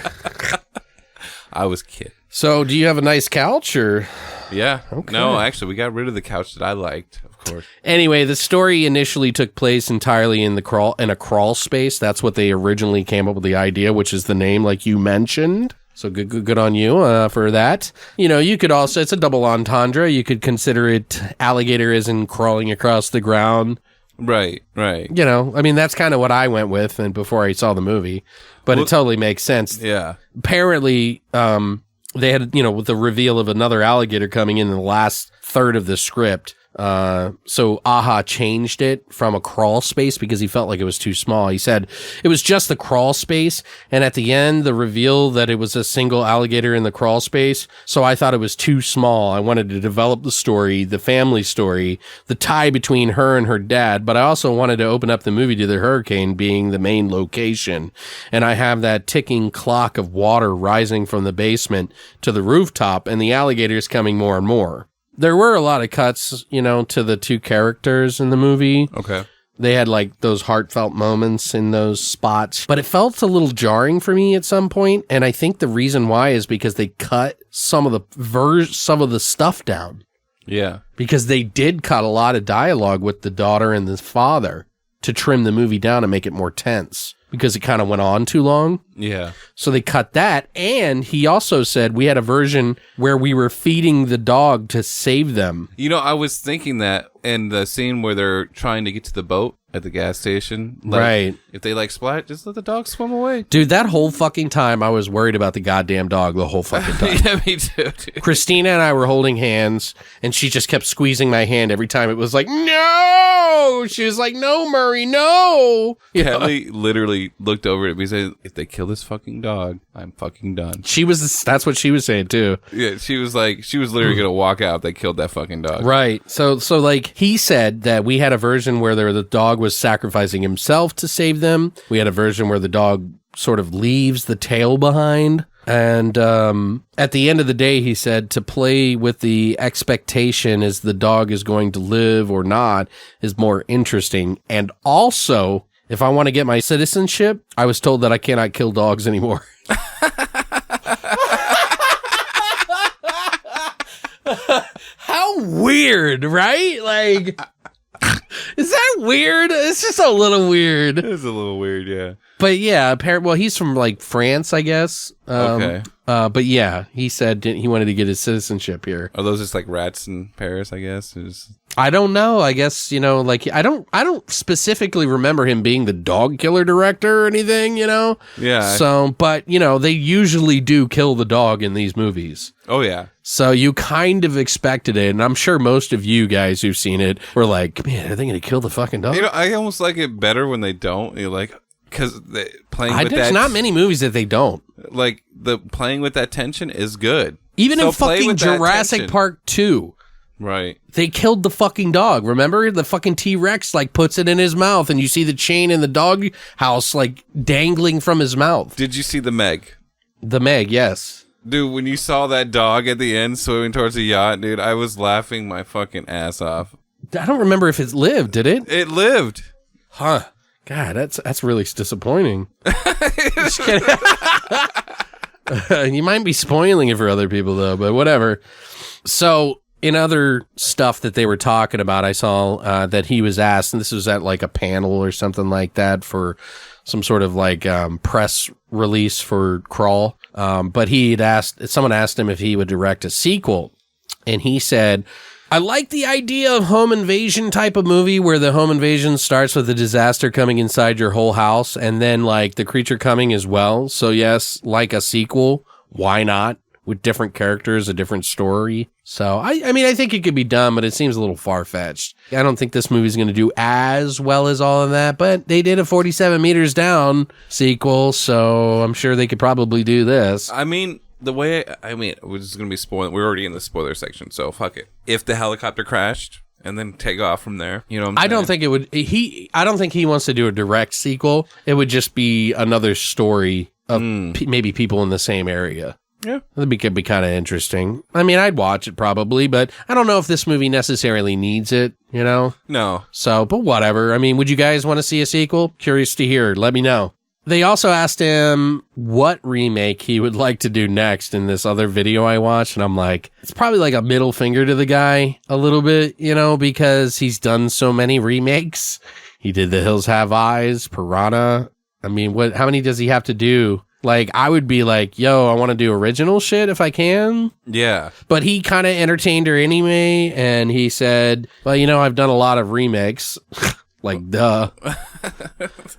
I was kidding. So do you have a nice couch or? Yeah. Okay. No, actually, we got rid of the couch that I liked, of course. Anyway, the story initially took place entirely in a crawl space. That's what they originally came up with the idea, which is the name like you mentioned. So good on you for that. You could also, it's a double entendre. You could consider it alligator isn't crawling across the ground. Right. That's kind of what I went with and before I saw the movie, but it totally makes sense. Yeah. Apparently, they had, with the reveal of another alligator coming in the last third of the script. So Aja changed it from a crawl space because he felt like it was too small. He said it was just the crawl space. And at the end, the reveal that it was a single alligator in the crawl space. So I thought it was too small. I wanted to develop the story, the family story, the tie between her and her dad. But I also wanted to open up the movie to the hurricane being the main location. And I have that ticking clock of water rising from the basement to the rooftop and the alligators coming more and more. There were a lot of cuts, to the 2 characters in the movie. Okay. They had like those heartfelt moments in those spots, but it felt a little jarring for me at some point. And I think the reason why is because they cut some of the stuff down. Yeah. Because they did cut a lot of dialogue with the daughter and the father to trim the movie down and make it more tense. Because it kind of went on too long. Yeah. So they cut that. And he also said we had a version where we were feeding the dog to save them. I was thinking that in the scene where they're trying to get to the boat at the gas station. Right. If they splat, just let the dog swim away. Dude, that whole fucking time I was worried about the goddamn dog the whole fucking time. Yeah, me too. Dude. Christina and I were holding hands and she just kept squeezing my hand every time it was like, no! She was like, no, Murray, no! Kelly literally looked over at me and said, if they kill this fucking dog, I'm fucking done. That's what she was saying too. Yeah, she was literally going to walk out if they killed that fucking dog. Right. So like he said that we had a version where the dog was sacrificing himself to save them. We had a version where the dog sort of leaves the tail behind. And at the end of the day, he said to play with the expectation as the dog is going to live or not is more interesting. And also, if I want to get my citizenship, I was told that I cannot kill dogs anymore. How weird, right? Like, Is that weird? It's just a little weird. It's a little weird, yeah. But yeah, apparently, well, he's from like France, I guess. Okay. But yeah, he said he wanted to get his citizenship here. Are those just like rats in Paris, I guess? I don't know. I guess, like I don't specifically remember him being the dog killer director or anything, Yeah. So, but they usually do kill the dog in these movies. Oh, yeah. So you kind of expected it, and I'm sure most of you guys who've seen it were like, man, are they going to kill the fucking dog? I almost like it better when they don't. You're like, because playing with that. There's not many movies that they don't. Like, the playing with that tension is good. Even So in play fucking with that Jurassic tension. Park 2. Right. They killed the fucking dog. Remember? The fucking T-Rex like puts it in his mouth, and you see the chain in the dog house like dangling from his mouth. Did you see the Meg? The Meg, yes. Dude, when you saw that dog at the end swimming towards the yacht, dude, I was laughing my fucking ass off. I don't remember if it lived, did it? It lived. Huh. God, that's really disappointing. Just kidding. You might be spoiling it for other people, though, but whatever. So, in other stuff that they were talking about, I saw that he was asked, and this was at like a panel or something like that for some sort of like press release for Crawl. But someone asked him if he would direct a sequel, and he said, I like the idea of home invasion type of movie where the home invasion starts with a disaster coming inside your whole house and then like the creature coming as well. So yes, like a sequel, why not? With different characters, a different story. So I mean, I think it could be done, but it seems a little far-fetched. I don't think this movie's going to do as well as all of that, but they did a 47 Meters Down sequel, so I'm sure they could probably do this. I mean, we're just going to be spoiling. We're already in the spoiler section, so fuck it. If the helicopter crashed and then take off from there, you know what I'm saying? I don't think it would. I don't think he wants to do a direct sequel. It would just be another story of maybe people in the same area. Yeah. That could be kind of interesting. I mean, I'd watch it probably, but I don't know if this movie necessarily needs it, No. So, but whatever. I mean, would you guys want to see a sequel? Curious to hear. Let me know. They also asked him what remake he would like to do next in this other video I watched, and I'm like, it's probably like a middle finger to the guy a little bit, because he's done so many remakes. He did The Hills Have Eyes, Piranha. I mean, how many does he have to do? Like, I would be like, yo, I want to do original shit if I can. Yeah. But he kind of entertained her anyway, and he said, well, I've done a lot of remakes. Like, duh.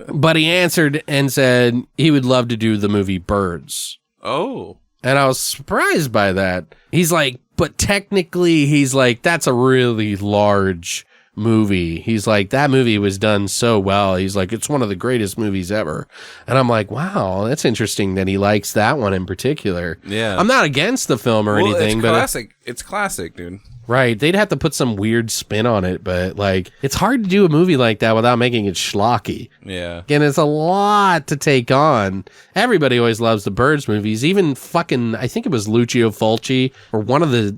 But he answered and said he would love to do the movie Birds. Oh. And I was surprised by that. He's like, but technically, he's like, that's a really large movie. He's like, that movie was done so well. He's like, it's one of the greatest movies ever. And I'm like, wow, that's interesting that he likes that one in particular. Yeah. I'm not against the film or anything, it's but classic. It's classic, dude. Right. They'd have to put some weird spin on it, but like, it's hard to do a movie like that without making it schlocky. Yeah. And it's a lot to take on. Everybody always loves the Birds movies. Even fucking, I think it was Lucio Fulci or one of the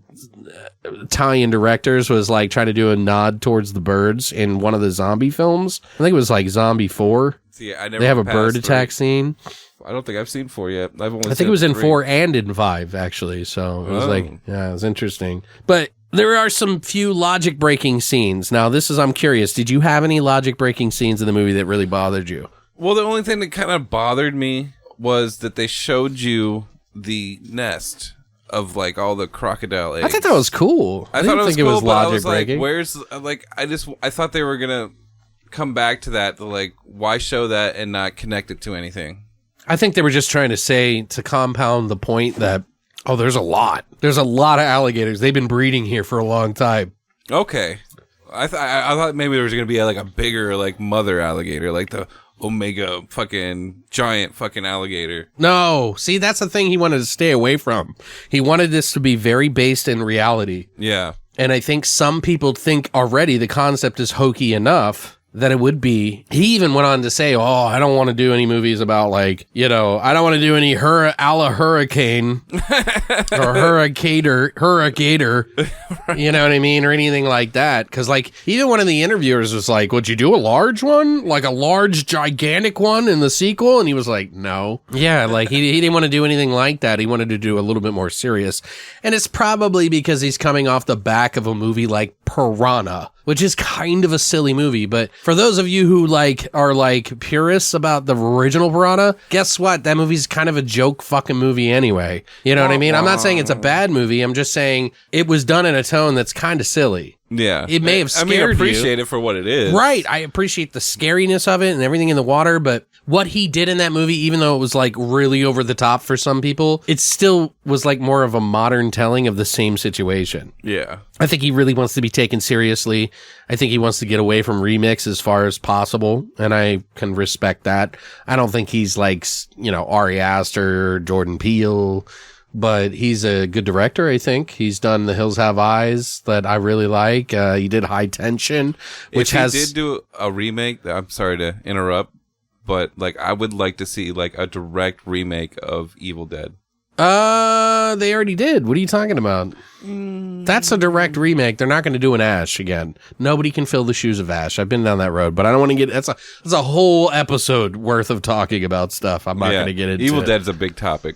Italian directors was like trying to do a nod towards the birds in one of the zombie films. I think it was like Zombie 4. See, I never they have a passed bird 3. attack scene. I don't think I've seen 4 yet. I think it was in 4 and in 5, actually. So it was it was interesting. But there are some few logic breaking scenes. Now, I'm curious. Did you have any logic breaking scenes in the movie that really bothered you? Well, the only thing that kind of bothered me was that they showed you the nest of like all the crocodile eggs. I thought that was cool. I thought it was think cool, it was but I logic was like, breaking. where's I thought they were gonna come back to that. Like, why show that and not connect it to anything? I think they were just trying to compound the point that there's a lot of alligators. They've been breeding here for a long time. Okay, I thought maybe there was gonna be like a bigger like mother alligator, like the Omega fucking giant fucking alligator. No, see, that's the thing he wanted to stay away from. He wanted this to be very based in reality. Yeah. And I think some people think already the concept is hokey enough that it would be. He even went on to say, I don't want to do any movies about like, I don't want to do any hurricane or hurricator, you know what I mean? Or anything like that. Cause like even one of the interviewers was like, would you do a large one? Like a large, gigantic one in the sequel? And he was like, no. Yeah. Like he didn't want to do anything like that. He wanted to do a little bit more serious. And it's probably because he's coming off the back of a movie like Piranha. which is kind of a silly movie. But for those of you who like are like purists about the original Piranha, guess what? That movie's kind of a joke fucking movie anyway. You know what I mean? I'm not saying it's a bad movie. I'm just saying it was done in a tone that's kind of silly. Yeah. It may have scared you. I appreciate it for what it is. Right. I appreciate the scariness of it and everything in the water, but what he did in that movie, even though it was like really over the top for some people, it still was like more of a modern telling of the same situation. Yeah. I think he really wants to be taken seriously. I think he wants to get away from remix as far as possible, and I can respect that. I don't think he's like, you know, Ari Aster or Jordan Peele, but he's a good director, I think. He's done The Hills Have Eyes that I really like. He did High Tension, which if he did do a remake, I'm sorry to interrupt, but like I would like to see like a direct remake of Evil Dead. They already did. What are you talking about? That's a direct remake. They're not going to do an Ash again. Nobody can fill the shoes of Ash. I've been down that road, but I don't want to get. That's a whole episode worth of talking about stuff. I'm not going to get into. Evil Dead's a big topic.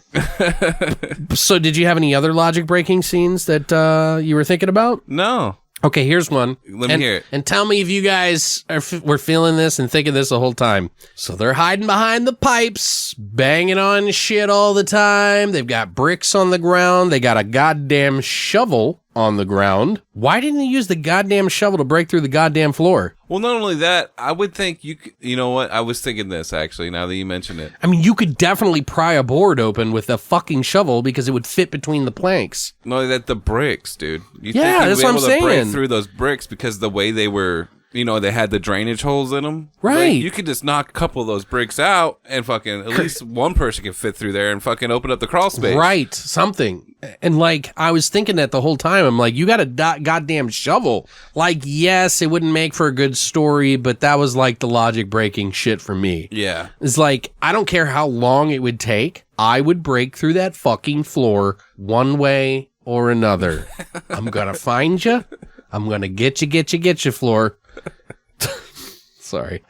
So, did you have any other logic breaking scenes that you were thinking about? No. Okay, here's one. Let me hear it. And tell me if you guys were feeling this and thinking this the whole time. So they're hiding behind the pipes, banging on shit all the time. They've got bricks on the ground. They got a goddamn shovel on the ground. Why didn't he use the goddamn shovel to break through the goddamn floor? Well, not only that, I would think you know what? I was thinking this actually, now that you mention it. I mean, you could definitely pry a board open with a fucking shovel because it would fit between the planks. No, that the bricks, dude. You Yeah, think that's you'd what be I'm able to break saying. through those bricks because the way they were, you know, they had the drainage holes in them. Right. Like, you could just knock a couple of those bricks out and fucking at least one person can fit through there and fucking open up the crawl space. Right, something. And like, I was thinking that the whole time. I'm like, you got a goddamn shovel. Like, yes, it wouldn't make for a good story, but that was like the logic breaking shit for me. Yeah. It's like, I don't care how long it would take. I would break through that fucking floor one way or another. I'm gonna find you. I'm gonna get you, floor. Sorry.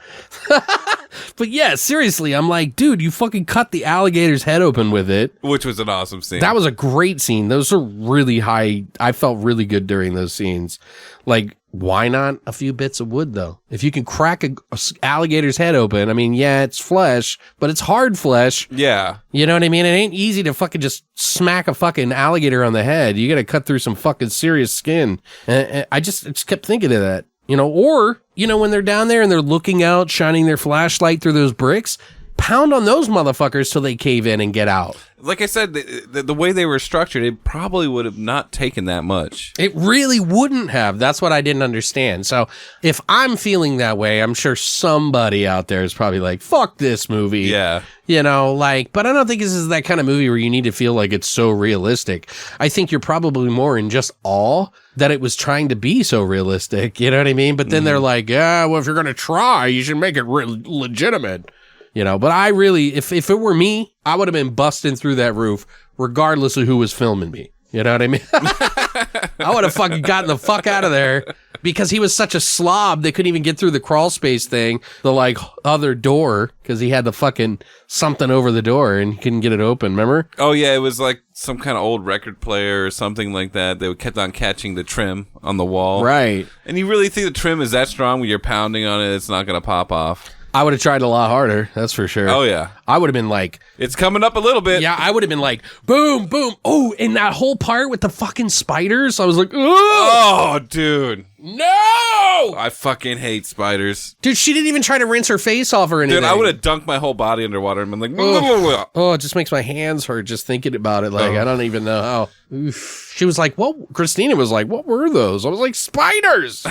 But yeah, seriously, I'm like, dude, you fucking cut the alligator's head open with it. Which was an awesome scene. That was a great scene. Those are really high. I felt really good during those scenes. Like, why not a few bits of wood, though? If you can crack a alligator's head open, I mean, yeah, it's flesh, but it's hard flesh. Yeah. You know what I mean? It ain't easy to fucking just smack a fucking alligator on the head. You got to cut through some fucking serious skin. And I just kept thinking of that. You know, or, you know, when they're down there and they're looking out, shining their flashlight through those bricks, pound on those motherfuckers till they cave in and get out. Like I said, the way they were structured, it probably would have not taken that much. It really wouldn't have. That's what I didn't understand. So if I'm feeling that way, I'm sure somebody out there is probably like, fuck this movie. Yeah. You know, like, but I don't think this is that kind of movie where you need to feel like it's so realistic. I think you're probably more in just awe that it was trying to be so realistic. You know what I mean? But then they're like, yeah, well, if you're going to try, you should make it legitimate. You know, but I really, if it were me, I would have been busting through that roof regardless of who was filming me. You know what I mean? I would have fucking gotten the fuck out of there because he was such a slob. They couldn't even get through the crawl space thing, the like other door, because he had the fucking something over the door and he couldn't get it open. Remember? Oh, yeah. It was like some kind of old record player or something like that. They kept on catching the trim on the wall. Right. And you really think the trim is that strong when you're pounding on it, it's not going to pop off? I would have tried a lot harder. That's for sure. Oh, yeah. I would have been like, it's coming up a little bit. yeah, I would have been like, boom, boom. Oh, and that whole part with the fucking spiders. I was like, oh, dude. No! I fucking hate spiders. Dude, she didn't even try to rinse her face off or anything. Dude, I would have dunked my whole body underwater and been like, oh, it just makes my hands hurt just thinking about it. Like, I don't even know how. Oof. She was like, what? Christina was like, what were those? I was like, spiders.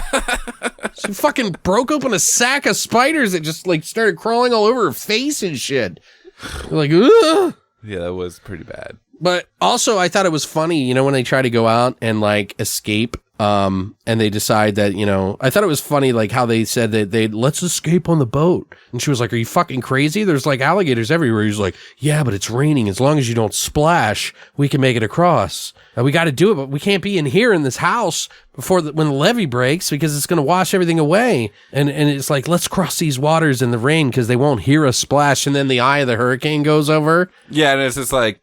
She fucking broke open a sack of spiders that just like started crawling all over her face and shit. Like, ugh. Yeah, that was pretty bad. But also, I thought it was funny, you know, when they try to go out and like escape, and they decide that, you know, I thought it was funny, like how they said that let's escape on the boat. And she was like, are you fucking crazy? There's like alligators everywhere. He's like, yeah, but it's raining. As long as you don't splash, we can make it across. We got to do it, but we can't be in here in this house before when the levee breaks because it's going to wash everything away. And it's like, let's cross these waters in the rain because they won't hear us splash. And then the eye of the hurricane goes over. Yeah, and it's just like,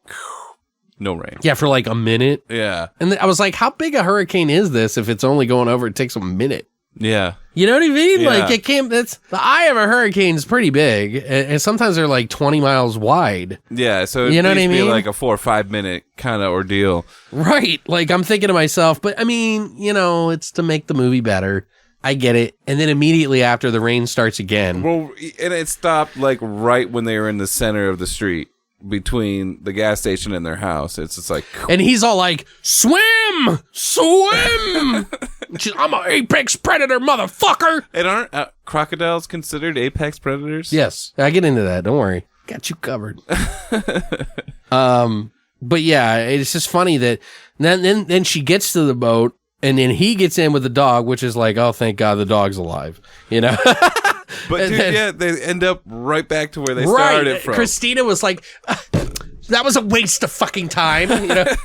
no rain. Yeah, for like a minute. Yeah. And I was like, how big a hurricane is this if it's only going over? It takes a minute. Yeah. You know what I mean? Yeah. Like, the eye of a hurricane is pretty big, and sometimes they're like 20 miles wide. Yeah, so You know what I be mean? like a 4 or 5 minute kind of ordeal. Right. Like, I'm thinking to myself, but I mean, it's to make the movie better. I get it. And then immediately after, the rain starts again. Well, and it stopped like right when they were in the center of the street between the gas station and their house. It's just like, And he's all like, swim! Swim! I'm an apex predator, motherfucker! and aren't crocodiles considered apex predators? Yes. I get into that. Don't worry. Got you covered. But yeah, it's just funny that then she gets to the boat, and then he gets in with the dog, which is like, oh, thank God the dog's alive. But dude, then, they end up right back to where they started from. Christina was like, that was a waste of fucking time. Yeah.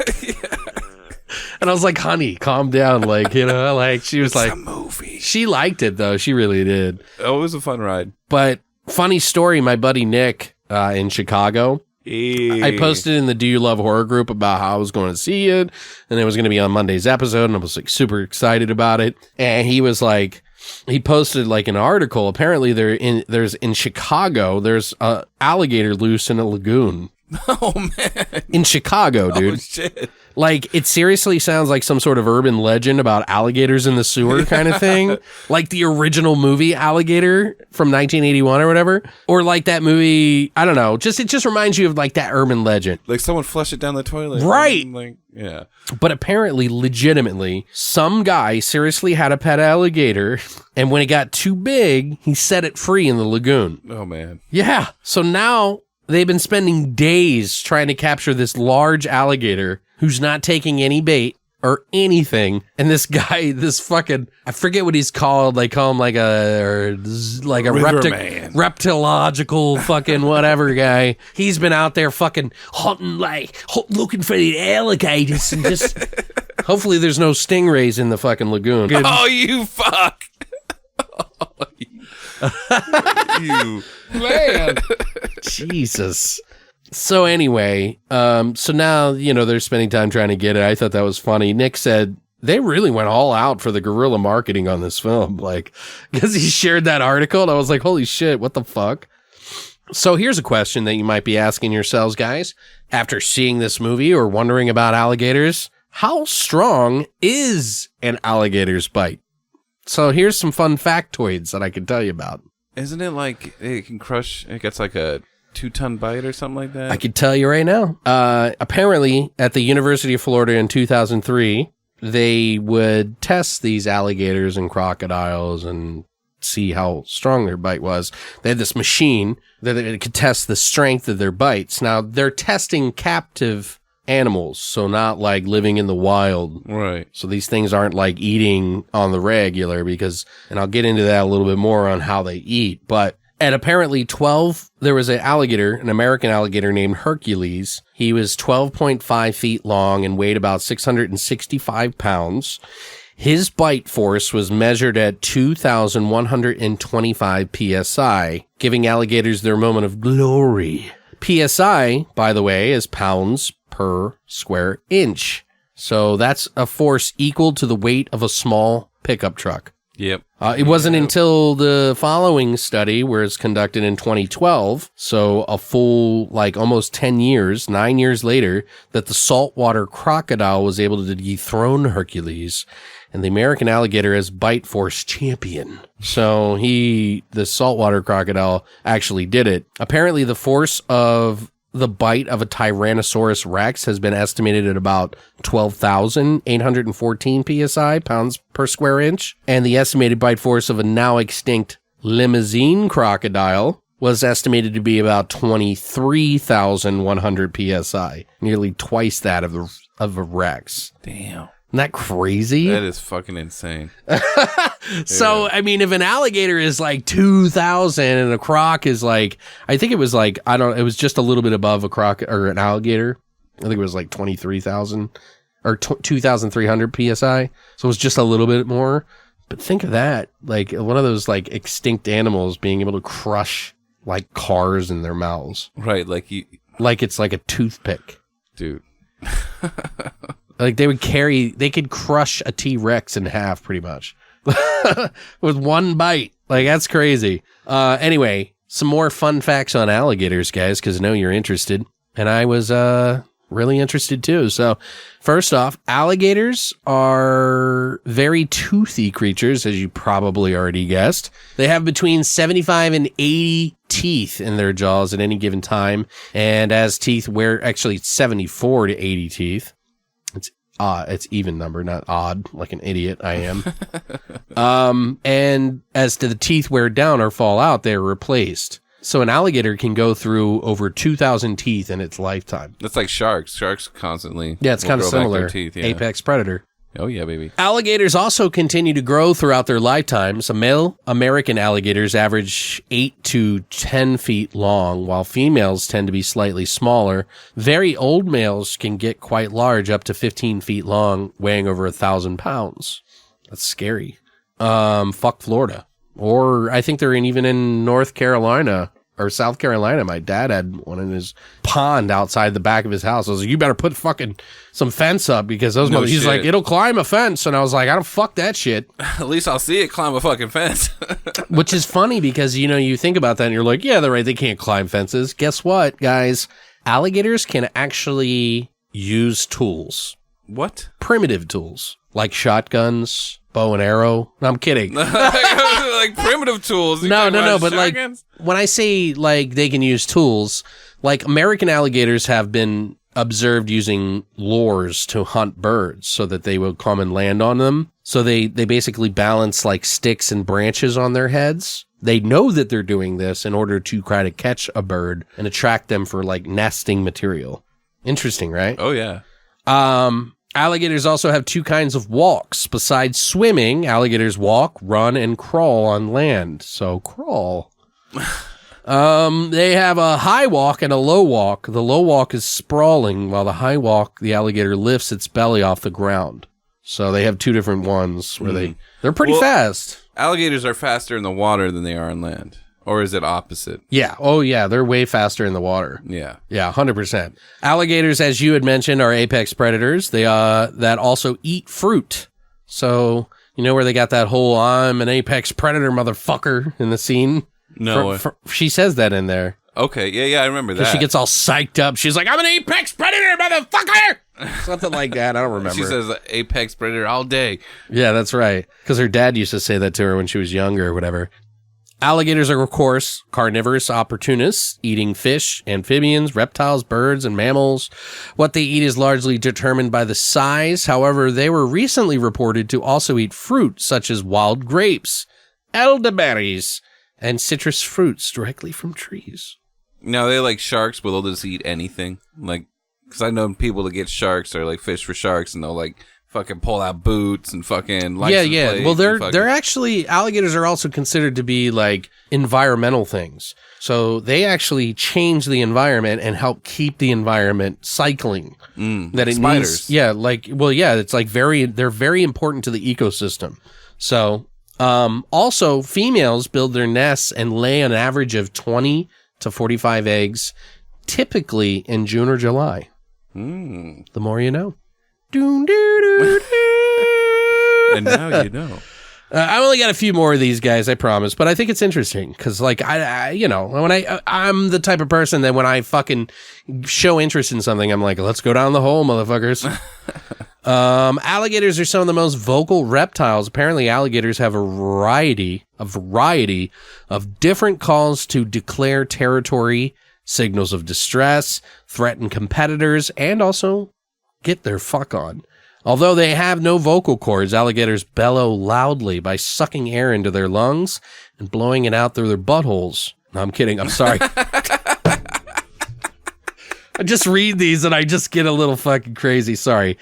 And I was like, honey, calm down. Like, she was It's a movie. She liked it though. She really did. Oh, it was a fun ride. But funny story, my buddy Nick in Chicago, I posted in the Do You Love Horror group about how I was going to see it, and it was going to be on Monday's episode, and I was like super excited about it. And he was like, he posted like an article. Apparently, there's in Chicago, there's a alligator loose in a lagoon. Oh man, in Chicago, dude. Oh shit. Like, it seriously sounds like some sort of urban legend about alligators in the sewer kind of thing. Like the original movie Alligator from 1981 or whatever. Or like that movie, I don't know. It just reminds you of like that urban legend. Like someone flushed it down the toilet. Right. Like, yeah. But apparently, legitimately, some guy seriously had a pet alligator, and when it got too big, he set it free in the lagoon. Oh man. Yeah. So now they've been spending days trying to capture this large alligator who's not taking any bait or anything. And this guy, this fucking, I forget what he's called. They call him like a reptilological fucking whatever guy. He's been out there fucking hunting, looking for the alligators, and just hopefully there's no stingrays in the fucking lagoon. Oh, you fuck. You man. Jesus. So anyway, so now, they're spending time trying to get it. I thought that was funny. Nick said they really went all out for the guerrilla marketing on this film, because he shared that article, and I was like, holy shit, what the fuck? So here's a question that you might be asking yourselves, guys, after seeing this movie or wondering about alligators. How strong is an alligator's bite? So here's some fun factoids that I can tell you about. Isn't it like it can crush? It gets like a 2-ton bite or something like that. I can tell you right now. Apparently, at the University of Florida in 2003, they would test these alligators and crocodiles and see how strong their bite was. They had this machine that it could test the strength of their bites. Now, they're testing captive animals, so not like living in the wild. Right. So these things aren't like eating on the regular and I'll get into that a little bit more on how they eat, but at apparently 12, there was an American alligator named Hercules. He was 12.5 feet long and weighed about 665 pounds. His bite force was measured at 2,125 PSI, giving alligators their moment of glory. PSI, by the way, is pounds per square inch. So that's a force equal to the weight of a small pickup truck. Yep. It wasn't until the following study, where it's conducted in 2012, so a full, almost 10 years, 9 years later, that the saltwater crocodile was able to dethrone Hercules, and the American alligator as bite force champion. So the saltwater crocodile actually did it. Apparently, the force of the bite of a Tyrannosaurus Rex has been estimated at about 12,814 PSI, pounds per square inch. And the estimated bite force of a now extinct Limousine crocodile was estimated to be about 23,100 PSI, nearly twice that of a Rex. Damn. Isn't that crazy? That is fucking insane. So, I mean, if an alligator is 2,000 and a croc is I think it was it was just a little bit above a croc or an alligator. I think it was 23,000 or 2,300 PSI. So it was just a little bit more. But think of that. One of those extinct animals being able to crush cars in their mouths. Right. It's like a toothpick. Dude. They could crush a T-Rex in half pretty much. with one bite. Like, that's crazy. Anyway, some more fun facts on alligators, guys, because I know you're interested. And I was really interested too. So, first off, alligators are very toothy creatures, as you probably already guessed. They have between 75 and 80 teeth in their jaws at any given time. And as teeth wear, actually 74 to 80 teeth. It's even number, not odd, like an idiot I am. And as to the teeth wear down or fall out, they're replaced. So an alligator can go through over 2,000 teeth in its lifetime. That's like sharks. Sharks constantly. Yeah, it's kind of similar. Teeth, yeah. Apex predator. Oh, yeah, baby. Alligators also continue to grow throughout their lifetimes. So male American alligators average 8 to 10 feet long, while females tend to be slightly smaller. Very old males can get quite large, up to 15 feet long, weighing over 1,000 pounds. That's scary. Fuck Florida. Or I think they're even in North Carolina or South Carolina. My dad had one in his pond outside the back of his house. I was like, you better put fucking some fence up because those mother. He's like, it'll climb a fence. And I was like, I don't fuck that shit. At least I'll see it climb a fucking fence. Which is funny because, you know, you think about that and you're like, yeah, they're right. They can't climb fences. Guess what, guys? Alligators can actually use tools. What? Primitive tools like shotguns, bow and arrow. No, I'm kidding. Like primitive tools. No, but shotguns? Like when I say like they can use tools, like American alligators have been observed using lures to hunt birds so that they will come and land on them. So they basically balance like sticks and branches on their heads. They know that they're doing this in order to try to catch a bird and attract them for like nesting material. Interesting, right? Oh, yeah. Alligators also have two kinds of walks. Besides swimming, alligators walk, run, and crawl on land. So crawl. They have a high walk and a low walk. The low walk is sprawling, while the high walk, the alligator lifts its belly off the ground. So they have two different ones where they're pretty fast. Alligators are faster in the water than they are on land. Or is it opposite? Yeah. Oh, yeah. They're way faster in the water. Yeah. Yeah, 100%. Alligators, as you had mentioned, are apex predators. They that also eat fruit. So, you know where they got that whole I'm an apex predator motherfucker in the scene? No. She says that in there. Okay. Yeah, I remember that. She gets all psyched up. She's like, I'm an apex predator, motherfucker! Something like that. I don't remember. She says apex predator all day. Yeah, that's right. Because her dad used to say that to her when she was younger or whatever. Alligators are, of course, carnivorous opportunists, eating fish, amphibians, reptiles, birds, and mammals. What they eat is largely determined by the size. However, they were recently reported to also eat fruit, such as wild grapes, elderberries, and citrus fruits directly from trees. Now, they like sharks, but they'll just eat anything. Like, because I know people that get sharks or like fish for sharks, and they'll like fucking pull out boots and fucking license plates. Well, they're actually, alligators are also considered to be like environmental things. So they actually change the environment and help keep the environment cycling. That it spiders. It's like they're very important to the ecosystem. So also females build their nests and lay an average of 20 to 45 eggs, typically in June or July. The more you know. And now you know. I only got a few more of these guys, I promise, but I think it's interesting because, like, I'm the type of person that when I fucking show interest in something, I'm like, let's go down the hole, motherfuckers. Alligators are some of the most vocal reptiles. Apparently, alligators have a variety of different calls to declare territory, signals of distress, threaten competitors, and also get their fuck on. Although they have no vocal cords, alligators bellow loudly by sucking air into their lungs and blowing it out through their buttholes. No, I'm kidding. I'm sorry. I just read these and I just get a little fucking crazy. Sorry.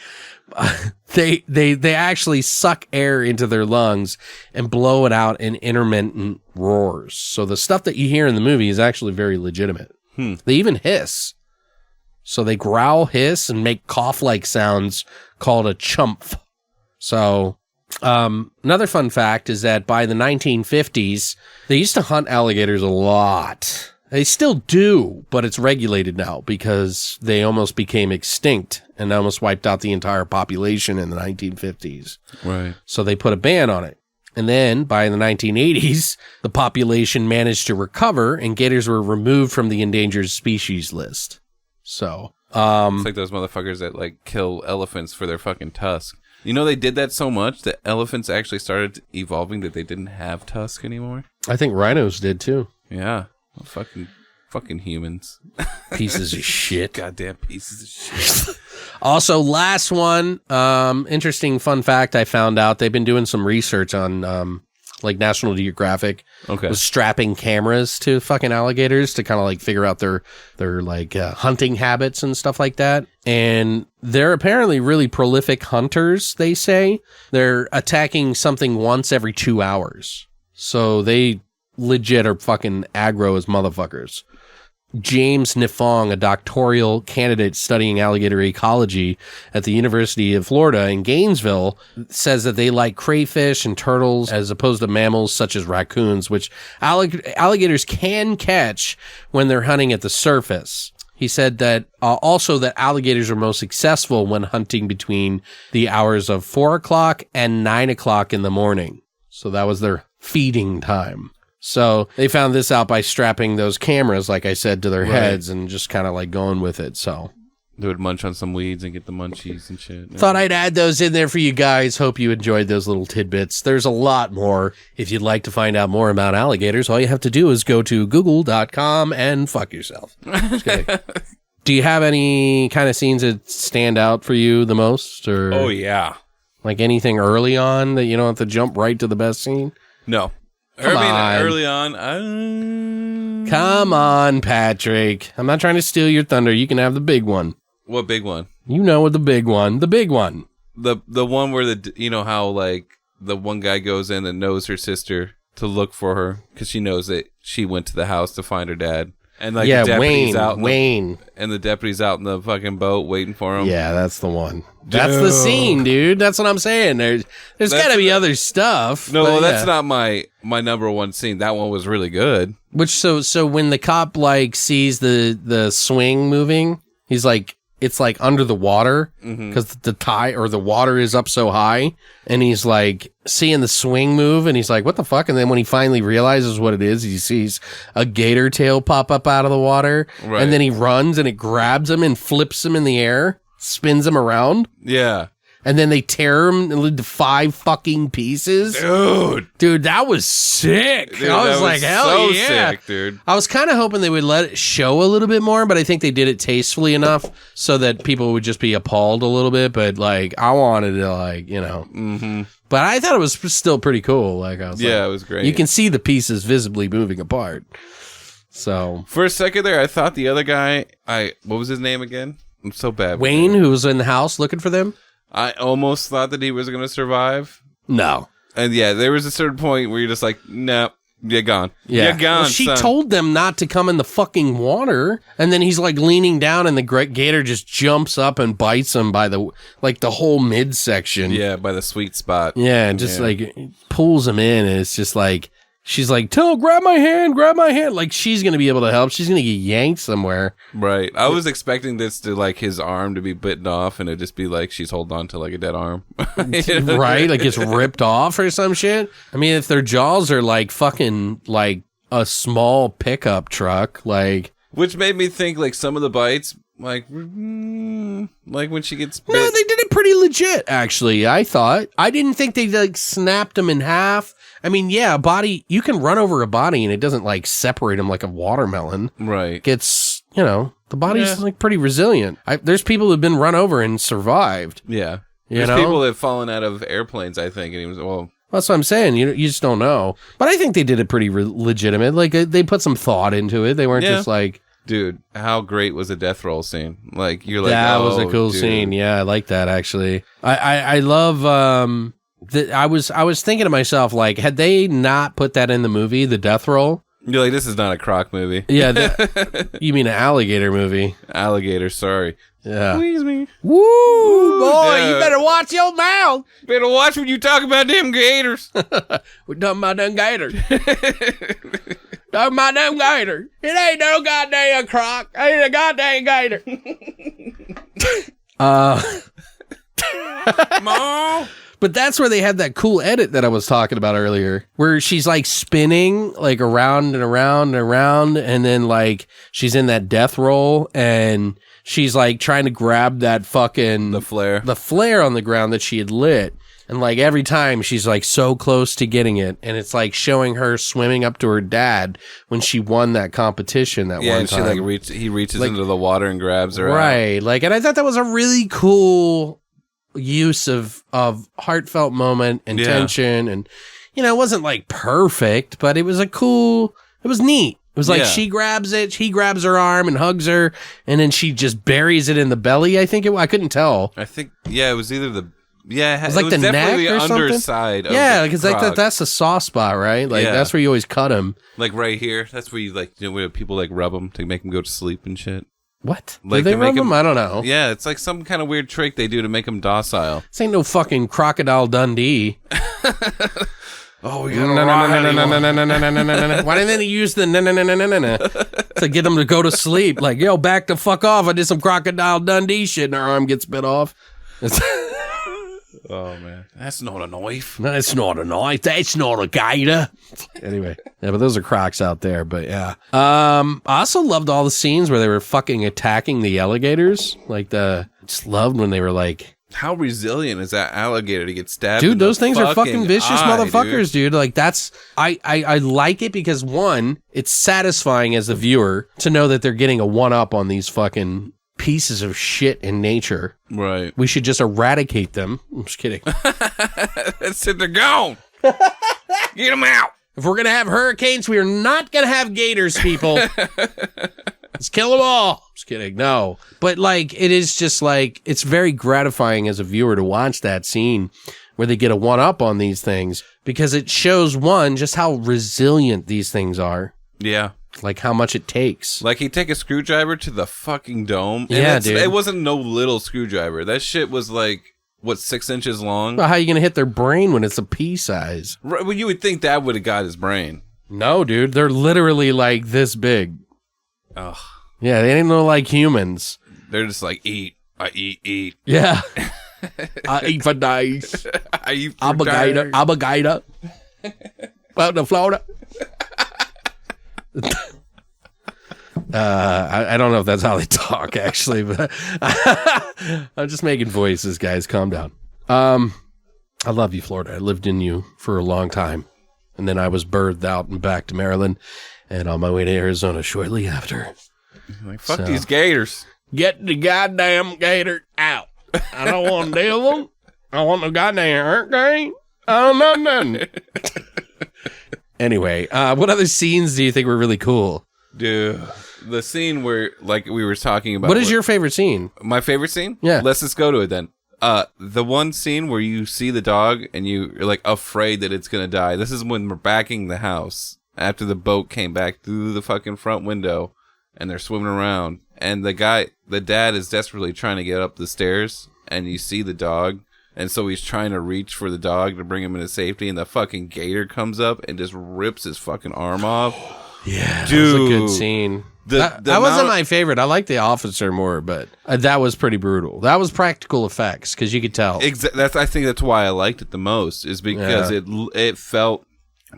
They actually suck air into their lungs and blow it out in intermittent roars. So the stuff that you hear in the movie is actually very legitimate. They even hiss. So they growl, hiss, and make cough-like sounds called a chumph. So another fun fact is that by the 1950s, they used to hunt alligators a lot. They still do, but it's regulated now because they almost became extinct and almost wiped out the entire population in the 1950s. Right. So they put a ban on it. And then by the 1980s, the population managed to recover and gators were removed from the endangered species list. So, it's like those motherfuckers that like kill elephants for their fucking tusk. You know, they did that so much that elephants actually started evolving that they didn't have tusk anymore. I think rhinos did too. Yeah. Well, fucking humans. Pieces of shit. Goddamn pieces of shit. Also, last one, interesting fun fact I found out. They've been doing some research on, like National Geographic was strapping cameras to fucking alligators to kind of like figure out their like hunting habits and stuff like that. And they're apparently really prolific hunters, they say. They're attacking something once every 2 hours. So they legit are fucking aggro as motherfuckers. James Nifong, a doctoral candidate studying alligator ecology at the University of Florida in Gainesville, says that they like crayfish and turtles as opposed to mammals such as raccoons, which alligators can catch when they're hunting at the surface. He said that also that alligators are most successful when hunting between the hours of 4 o'clock and 9 o'clock in the morning. So that was their feeding time. So they found this out by strapping those cameras, like I said, to their heads and just kind of like going with it. So they would munch on some weeds and get the munchies and shit. Thought I'd add those in there for you guys. Hope you enjoyed those little tidbits. There's a lot more. If you'd like to find out more about alligators, all you have to do is go to google.com and fuck yourself. Just kidding. Do you have any kind of scenes that stand out for you the most? Or oh, yeah. Like anything early on that you don't have to jump right to the best scene? No. Early on. Come on, Patrick. I'm not trying to steal your thunder. You can have the big one. What big one? You know what the big one. The big one. The one where you know how like the one guy goes in and knows her sister to look for her because she knows that she went to the house to find her dad. And like the deputy's Wayne. And the deputy's out in the fucking boat waiting for him. Yeah, that's the one. That's the scene, dude. That's what I'm saying. There's got to be other stuff. No, that's not my number one scene. That one was really good. Which so when the cop like sees the swing moving, he's like, it's like under the water because the tide or the water is up so high, and he's like seeing the swing move, and he's like, what the fuck? And then when he finally realizes what it is, he sees a gator tail pop up out of the water, and then he runs and it grabs him and flips him in the air, spins him around. Yeah. And then they tear him into 5 fucking pieces. Dude, that was sick. Dude, I was like, hell so yeah. Sick, dude. I was kind of hoping they would let it show a little bit more, but I think they did it tastefully enough so that people would just be appalled a little bit. But like, I wanted to like, you know. Mm-hmm. But I thought it was still pretty cool. Like, I was it was great. You can see the pieces visibly moving apart. So for a second there, I thought the other guy, what was his name again? I'm so bad. Wayne, who was in the house looking for them? I almost thought that he was going to survive. No. And yeah, there was a certain point where you're just like, nope, you're gone. Yeah. You're gone, she son. told them not to come in the fucking water. And then he's like leaning down and the gator just jumps up and bites him by the whole midsection. Yeah, by the sweet spot. Yeah, and just like pulls him in. And it's just like, she's like, grab my hand. Like she's going to be able to help. She's going to get yanked somewhere. Right. I was expecting this to like his arm to be bitten off and it'd just be like she's holding on to like a dead arm. Right? Like it's ripped off or some shit. I mean, if their jaws are like fucking like a small pickup truck, like. Which made me think like some of the bites, like when she gets bit. No, they did it pretty legit, actually, I thought. I didn't think they like snapped them in half. I mean, yeah, a body, you can run over a body and it doesn't like separate them like a watermelon. Right. It's, you know, the body's like pretty resilient. There's people who've been run over and survived. Yeah. There's people that have fallen out of airplanes, I think. And he was, that's what I'm saying. You just don't know. But I think they did it pretty legitimate. Like they put some thought into it. They weren't just like. Dude, how great was the death roll scene? Like, you're like, that was a cool scene. Yeah, I like that, actually. I love, I was thinking to myself, like, had they not put that in the movie, the death roll? You're like, this is not a croc movie. Yeah, you mean an alligator movie. Alligator, sorry. Yeah. Squeeze me. Woo, boy, you better watch your mouth. Better watch when you talk about them gators. We're talking about them gators. Talking about them gators. It ain't no goddamn croc. It ain't a goddamn gator. Mom. But that's where they had that cool edit that I was talking about earlier, where she's like spinning like around and around and around, and then like she's in that death roll, and she's like trying to grab that fucking The flare on the ground that she had lit. And like every time she's like so close to getting it, and it's like showing her swimming up to her dad when she won that competition that one and time. she like he reaches into the water and grabs her out. Right. Like, and I thought that was a really cool use of heartfelt moment and tension, and you know, it wasn't like perfect, but it was it was neat. It was like she grabs it, he grabs her arm and hugs her, and then she just buries it in the belly. I couldn't tell. I think it was either the it was like the definitely neck or the underside. Yeah, because like that's the soft spot, right? Like that's where you always cut them. Like right here, that's where you like where people like rub them to make them go to sleep and shit. What? Like do they rub them? I don't know. Yeah, it's like some kind of weird trick they do to make them docile. This ain't no fucking Crocodile Dundee. Oh, we got Why didn't they use the to get them to go to sleep? Like, yo, back the fuck off. I did some Crocodile Dundee shit and her arm gets bit off. Oh, man. That's not a knife. That's not a knife. That's not a gator. Anyway. Yeah, but those are crocs out there. But yeah. I also loved all the scenes where they were fucking attacking the alligators. Like, just loved when they were like... How resilient is that alligator to get stabbed? Dude, those things are fucking vicious motherfuckers, dude. Like, that's... I like it because, one, it's satisfying as a viewer to know that they're getting a one-up on these fucking... pieces of shit in nature. Right. We should just eradicate them. I'm just kidding. That's it. They're gone. Get them out. If we're going to have hurricanes, we are not going to have gators, people. Let's kill them all. Just kidding. No. But like, it is just like, it's very gratifying as a viewer to watch that scene where they get a one up on these things because it shows, one, just how resilient these things are. Yeah. Like how much it takes. Like he'd take a screwdriver to the fucking dome. And dude. It wasn't no little screwdriver. That shit was like, 6 inches long? Well, how are you going to hit their brain when it's a pea size? Right, well, you would think that would have got his brain. No, dude. They're literally like this big. Ugh. Yeah, they ain't no like humans. They're just like, eat. I eat. Yeah. I eat for days. I eat for I'm a gator. I'm a gator. Out to Florida. I don't know if that's how they talk, actually, but I'm just making voices, guys. Calm down. I love you, Florida. I lived in you for a long time, and then I was birthed out and back to Maryland, and on my way to Arizona shortly after. Like, fuck these gators. Get the goddamn gator out. I don't want to deal with them. I want no goddamn hurricane. I don't know nothing. Anyway, what other scenes do you think were really cool? Dude, the scene where, like we were talking about. What is your favorite scene? My favorite scene? Yeah. Let's just go to it then. The one scene where you see the dog and you're like afraid that it's going to die. This is when we're backing the house after the boat came back through the fucking front window and they're swimming around. And the dad is desperately trying to get up the stairs and you see the dog. And so he's trying to reach for the dog to bring him into safety, and the fucking gator comes up and just rips his fucking arm off. Yeah, dude, that was a good scene. That wasn't my favorite. I liked the officer more, but that was pretty brutal. That was practical effects because you could tell. I think that's why I liked it the most, is because it felt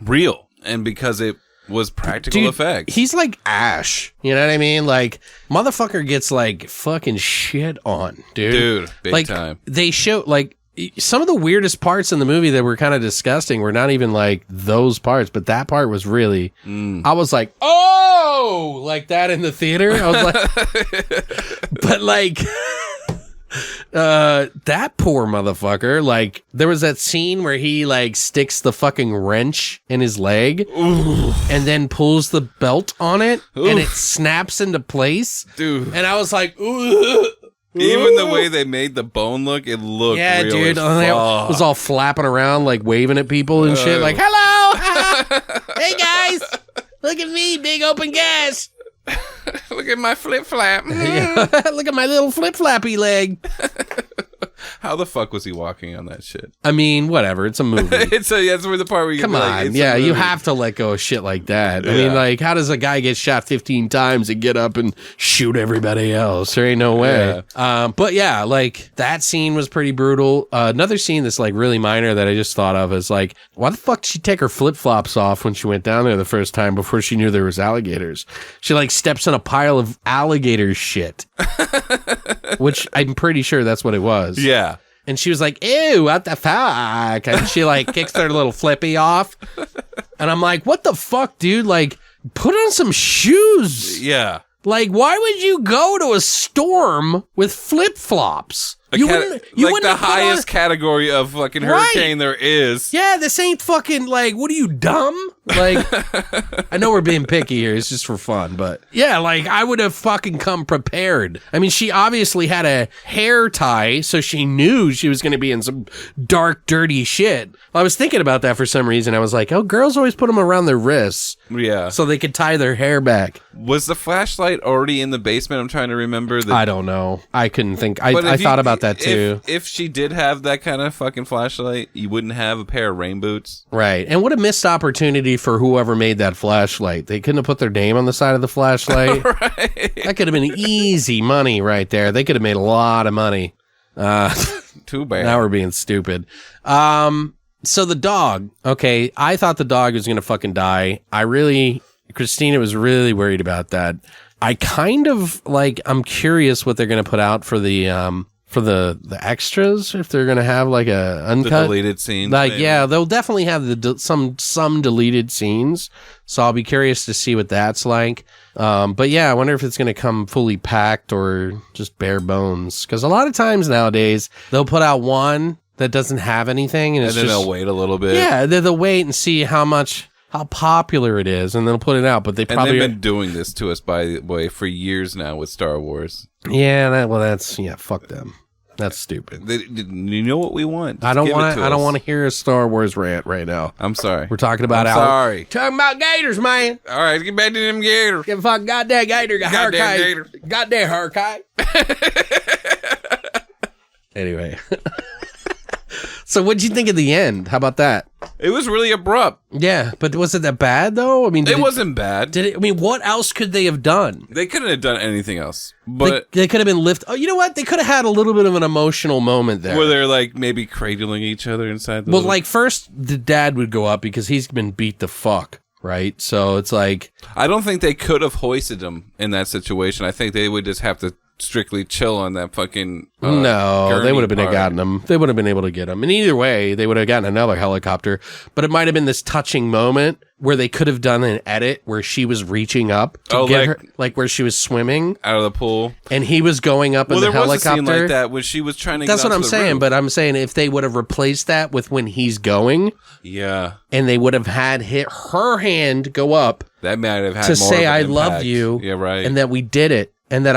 real and because it was practical effects. He's like Ash. You know what I mean? Like, motherfucker gets like fucking shit on, dude. Dude, big like, time. They show like some of the weirdest parts in the movie that were kind of disgusting were not even like those parts, but that part was really, I was like, oh, like that in the theater. I was like, but like, that poor motherfucker, like there was that scene where he like sticks the fucking wrench in his leg and then pulls the belt on it and it snaps into place. Dude. And I was like, ooh. Even the way they made the bone look, it looked real dude. as fuck. It was all flapping around, like waving at people and shit. Like, hello, hey guys, look at me, big open gas. Look at my flip flap. Yeah. Look at my little flip flappy leg. How the fuck was he walking on that shit? I mean, whatever. It's a movie. That's where the part where you Come on. Yeah, you have to let go of shit like that. I mean, like, how does a guy get shot 15 times and get up and shoot everybody else? There ain't no way. But yeah, like, that scene was pretty brutal. Another scene that's, like, really minor that I just thought of is, like, why the fuck did she take her flip-flops off when she went down there the first time before she knew there was alligators? She, like, steps in a pile of alligator shit. Which I'm pretty sure that's what it was. Yeah. And she was like, ew, what the fuck? And she, like, kicks her little flippy off. And I'm like, what the fuck, dude? Like, put on some shoes. Yeah. Like, why would you go to a storm with flip-flops? You wouldn't the highest category of fucking hurricane there is. Yeah, this ain't fucking, like, what are you, dumb? Like, I know we're being picky here. It's just for fun. But, yeah, like, I would have fucking come prepared. I mean, she obviously had a hair tie, so she knew she was going to be in some dark, dirty shit. Well, I was thinking about that for some reason. I was like, oh, girls always put them around their wrists. Yeah. So they could tie their hair back. Was the flashlight already in the basement? I'm trying to remember. I don't know. I couldn't think. I thought about that too. If she did have that kind of fucking flashlight, you wouldn't have a pair of rain boots. Right. And what a missed opportunity for whoever made that flashlight. They couldn't have put their name on the side of the flashlight. Right. That could have been easy money right there. They could have made a lot of money. Too bad. Now we're being stupid. So the dog. Okay, I thought the dog was going to fucking die. Christina was really worried about that. I kind of, like, I'm curious what they're going to put out for the extras, if they're going to have, like, a uncut. The deleted scenes. Like, maybe. Yeah, they'll definitely have some deleted scenes. So I'll be curious to see what that's like. But yeah, I wonder if it's going to come fully packed or just bare bones. Because a lot of times nowadays, they'll put out one that doesn't have anything. And then they'll wait a little bit. Yeah, they'll wait and see how popular it is, and they'll put it out. But they've been doing this to us, by the way, for years now with Star Wars. Yeah, fuck them. That's stupid. You know what we want? I don't want to hear a Star Wars rant right now. I'm sorry. We're talking about sorry. Talking about gators, man. All right, get back to them gators. Get fucking goddamn gator. Goddamn gator. Goddamn hurricane. Anyway. So what'd you think of the end? How about that? It was really abrupt. Yeah, but was it that bad though? I mean, it wasn't bad. I mean, what else could they have done? They couldn't have done anything else. But they could have been Oh, you know what? They could have had a little bit of an emotional moment there, where they're like maybe cradling each other inside. Like first the dad would go up because he's been beat the fuck. Right? So it's like, I don't think they could have hoisted him in that situation. I think they would just have to strictly chill on that fucking no, they would have been gotten him. They would have been able to get him. And either way, they would have gotten another helicopter. But it might have been this touching moment where they could have done an edit where she was reaching up to get her, like where she was swimming out of the pool, and he was going up in the helicopter. Was a scene like that when she was trying to. That's what I'm saying. But I'm saying if they would have replaced that with when he's going, yeah, and they would have had her hand go up, that might have had to more say of an I impact. love you, yeah, right, and that we did it. And that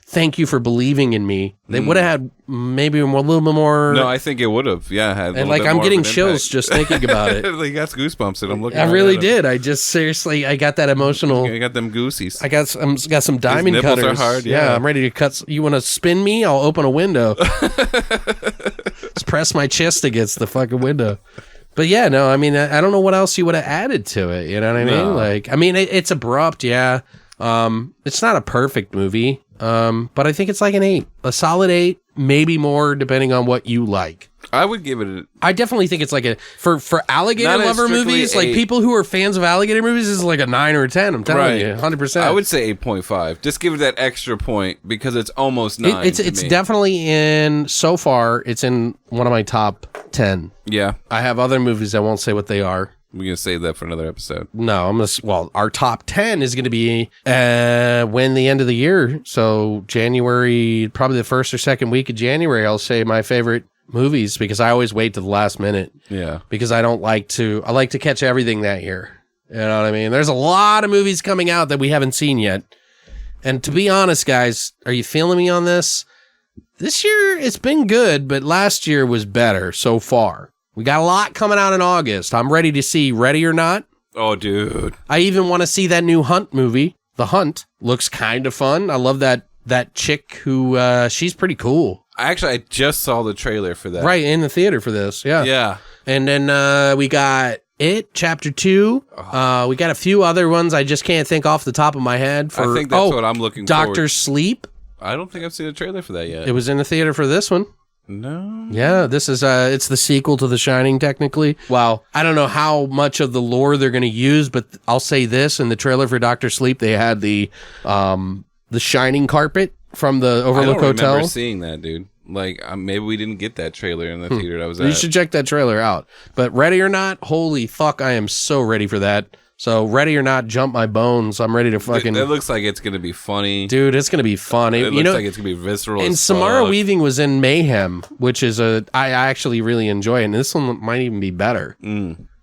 thank you for believing in me. They would have had maybe a little bit more. No, I think it would have. Yeah, had. And like I'm getting chills just thinking about it. Like got goosebumps. And I'm looking. I really did. I just seriously, I got that emotional. I got them goosies. I got some diamond His nipples cutters. Are hard. Yeah, I'm ready to cut. You want to spin me? I'll open a window. Just press my chest against the fucking window. But yeah, no, I mean, I don't know what else you would have added to it. You know what I mean? No. Like, I mean, it's abrupt. Yeah. It's not a perfect movie, but I think it's like an 8, a solid 8, maybe more depending on what you like. I would give it I definitely think it's like for alligator lover movies, like people who are fans of alligator movies, this is like a 9 or a 10. I'm telling you, 100%. I would say 8.5. Just give it that extra point because it's almost 9. It's definitely so far, it's in one of my top 10. Yeah. I have other movies. I won't say what they are. We're going to save that for another episode. No, our top 10 is going to be when the end of the year. So January, probably the first or second week of January, I'll say my favorite movies because I always wait to the last minute. Yeah. Because I like to catch everything that year. You know what I mean? There's a lot of movies coming out that we haven't seen yet. And to be honest, guys, are you feeling me on this? This year, it's been good, but last year was better so far. We got a lot coming out in August. I'm ready to see Ready or Not. Oh, dude. I even want to see that new Hunt movie. The Hunt looks kind of fun. I love that chick who, she's pretty cool. I just saw the trailer for that. Right, in the theater for this. Yeah. Yeah. And then we got It, Chapter 2. We got a few other ones I just can't think off the top of my head. For, I think that's what I'm looking for. Doctor Sleep. I don't think I've seen a trailer for that yet. It was in the theater for this one. No. Yeah, this is it's the sequel to The Shining, technically. Wow. I don't know how much of the lore they're going to use, but I'll say this: in the trailer for Doctor Sleep, they had the Shining carpet from the Overlook Hotel. I don't remember seeing that, dude. Like, maybe we didn't get that trailer in the theater I was at. You should check that trailer out. But Ready or Not, holy fuck, I am so ready for that. So Ready or Not, jump my bones. I'm ready to fucking... It looks like it's going to be funny. Dude, it's going to be fun. It looks like it's going to be visceral. And Samara Weaving was in Mayhem, which is I actually really enjoy. And this one might even be better.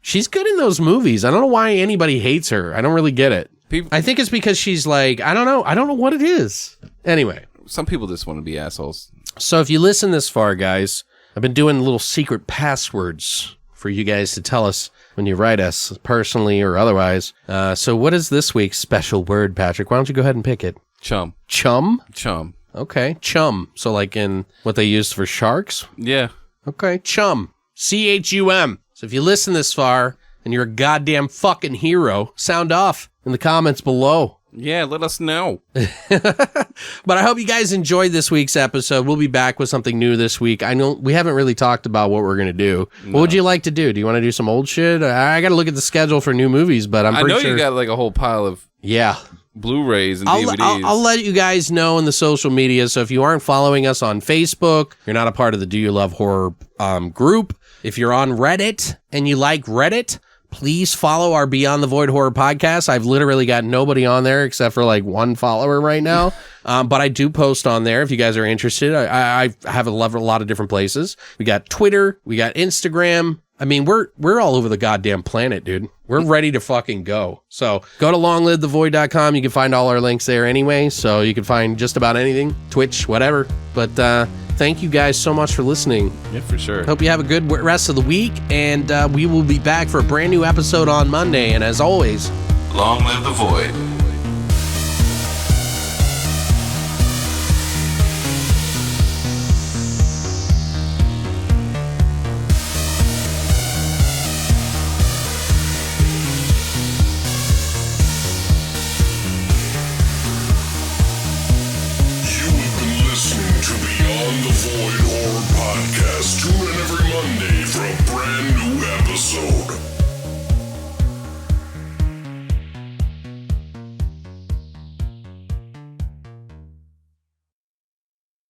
She's good in those movies. I don't know why anybody hates her. I don't really get it. I think it's because she's like, I don't know what it is. Anyway. Some people just want to be assholes. So if you listen this far, guys, I've been doing little secret passwords for you guys to tell us when you write us, personally or otherwise. So what is this week's special word, Patrick? Why don't you go ahead and pick it? Chum. Chum? Chum. Okay, chum. So like in what they use for sharks? Yeah. Okay, chum. CHUM. So if you listen this far and you're a goddamn fucking hero, sound off in the comments below. Yeah, let us know. But I hope you guys enjoyed this week's episode. We'll be back with something new this week. I know we haven't really talked about what we're going to do. No. What would you like to do? Do you want to do some old shit? I got to look at the schedule for new movies, but I know you got like a whole pile of Blu-rays and DVDs. I'll let you guys know in the social media. So if you aren't following us on Facebook, you're not a part of the Do You Love Horror group. If you're on Reddit and you like Reddit, please follow our Beyond the Void Horror podcast. I've literally got nobody on there except for like one follower right now. But I do post on there if you guys are interested. I have a lot of different places. We got Twitter. We got Instagram. I mean, we're all over the goddamn planet, dude. We're ready to fucking go. So go to longlivethevoid.com. You can find all our links there anyway. So you can find just about anything, Twitch, whatever. But thank you guys so much for listening. Yeah, for sure. Hope you have a good rest of the week. And we will be back for a brand new episode on Monday. And as always, long live the void. Tune in every Monday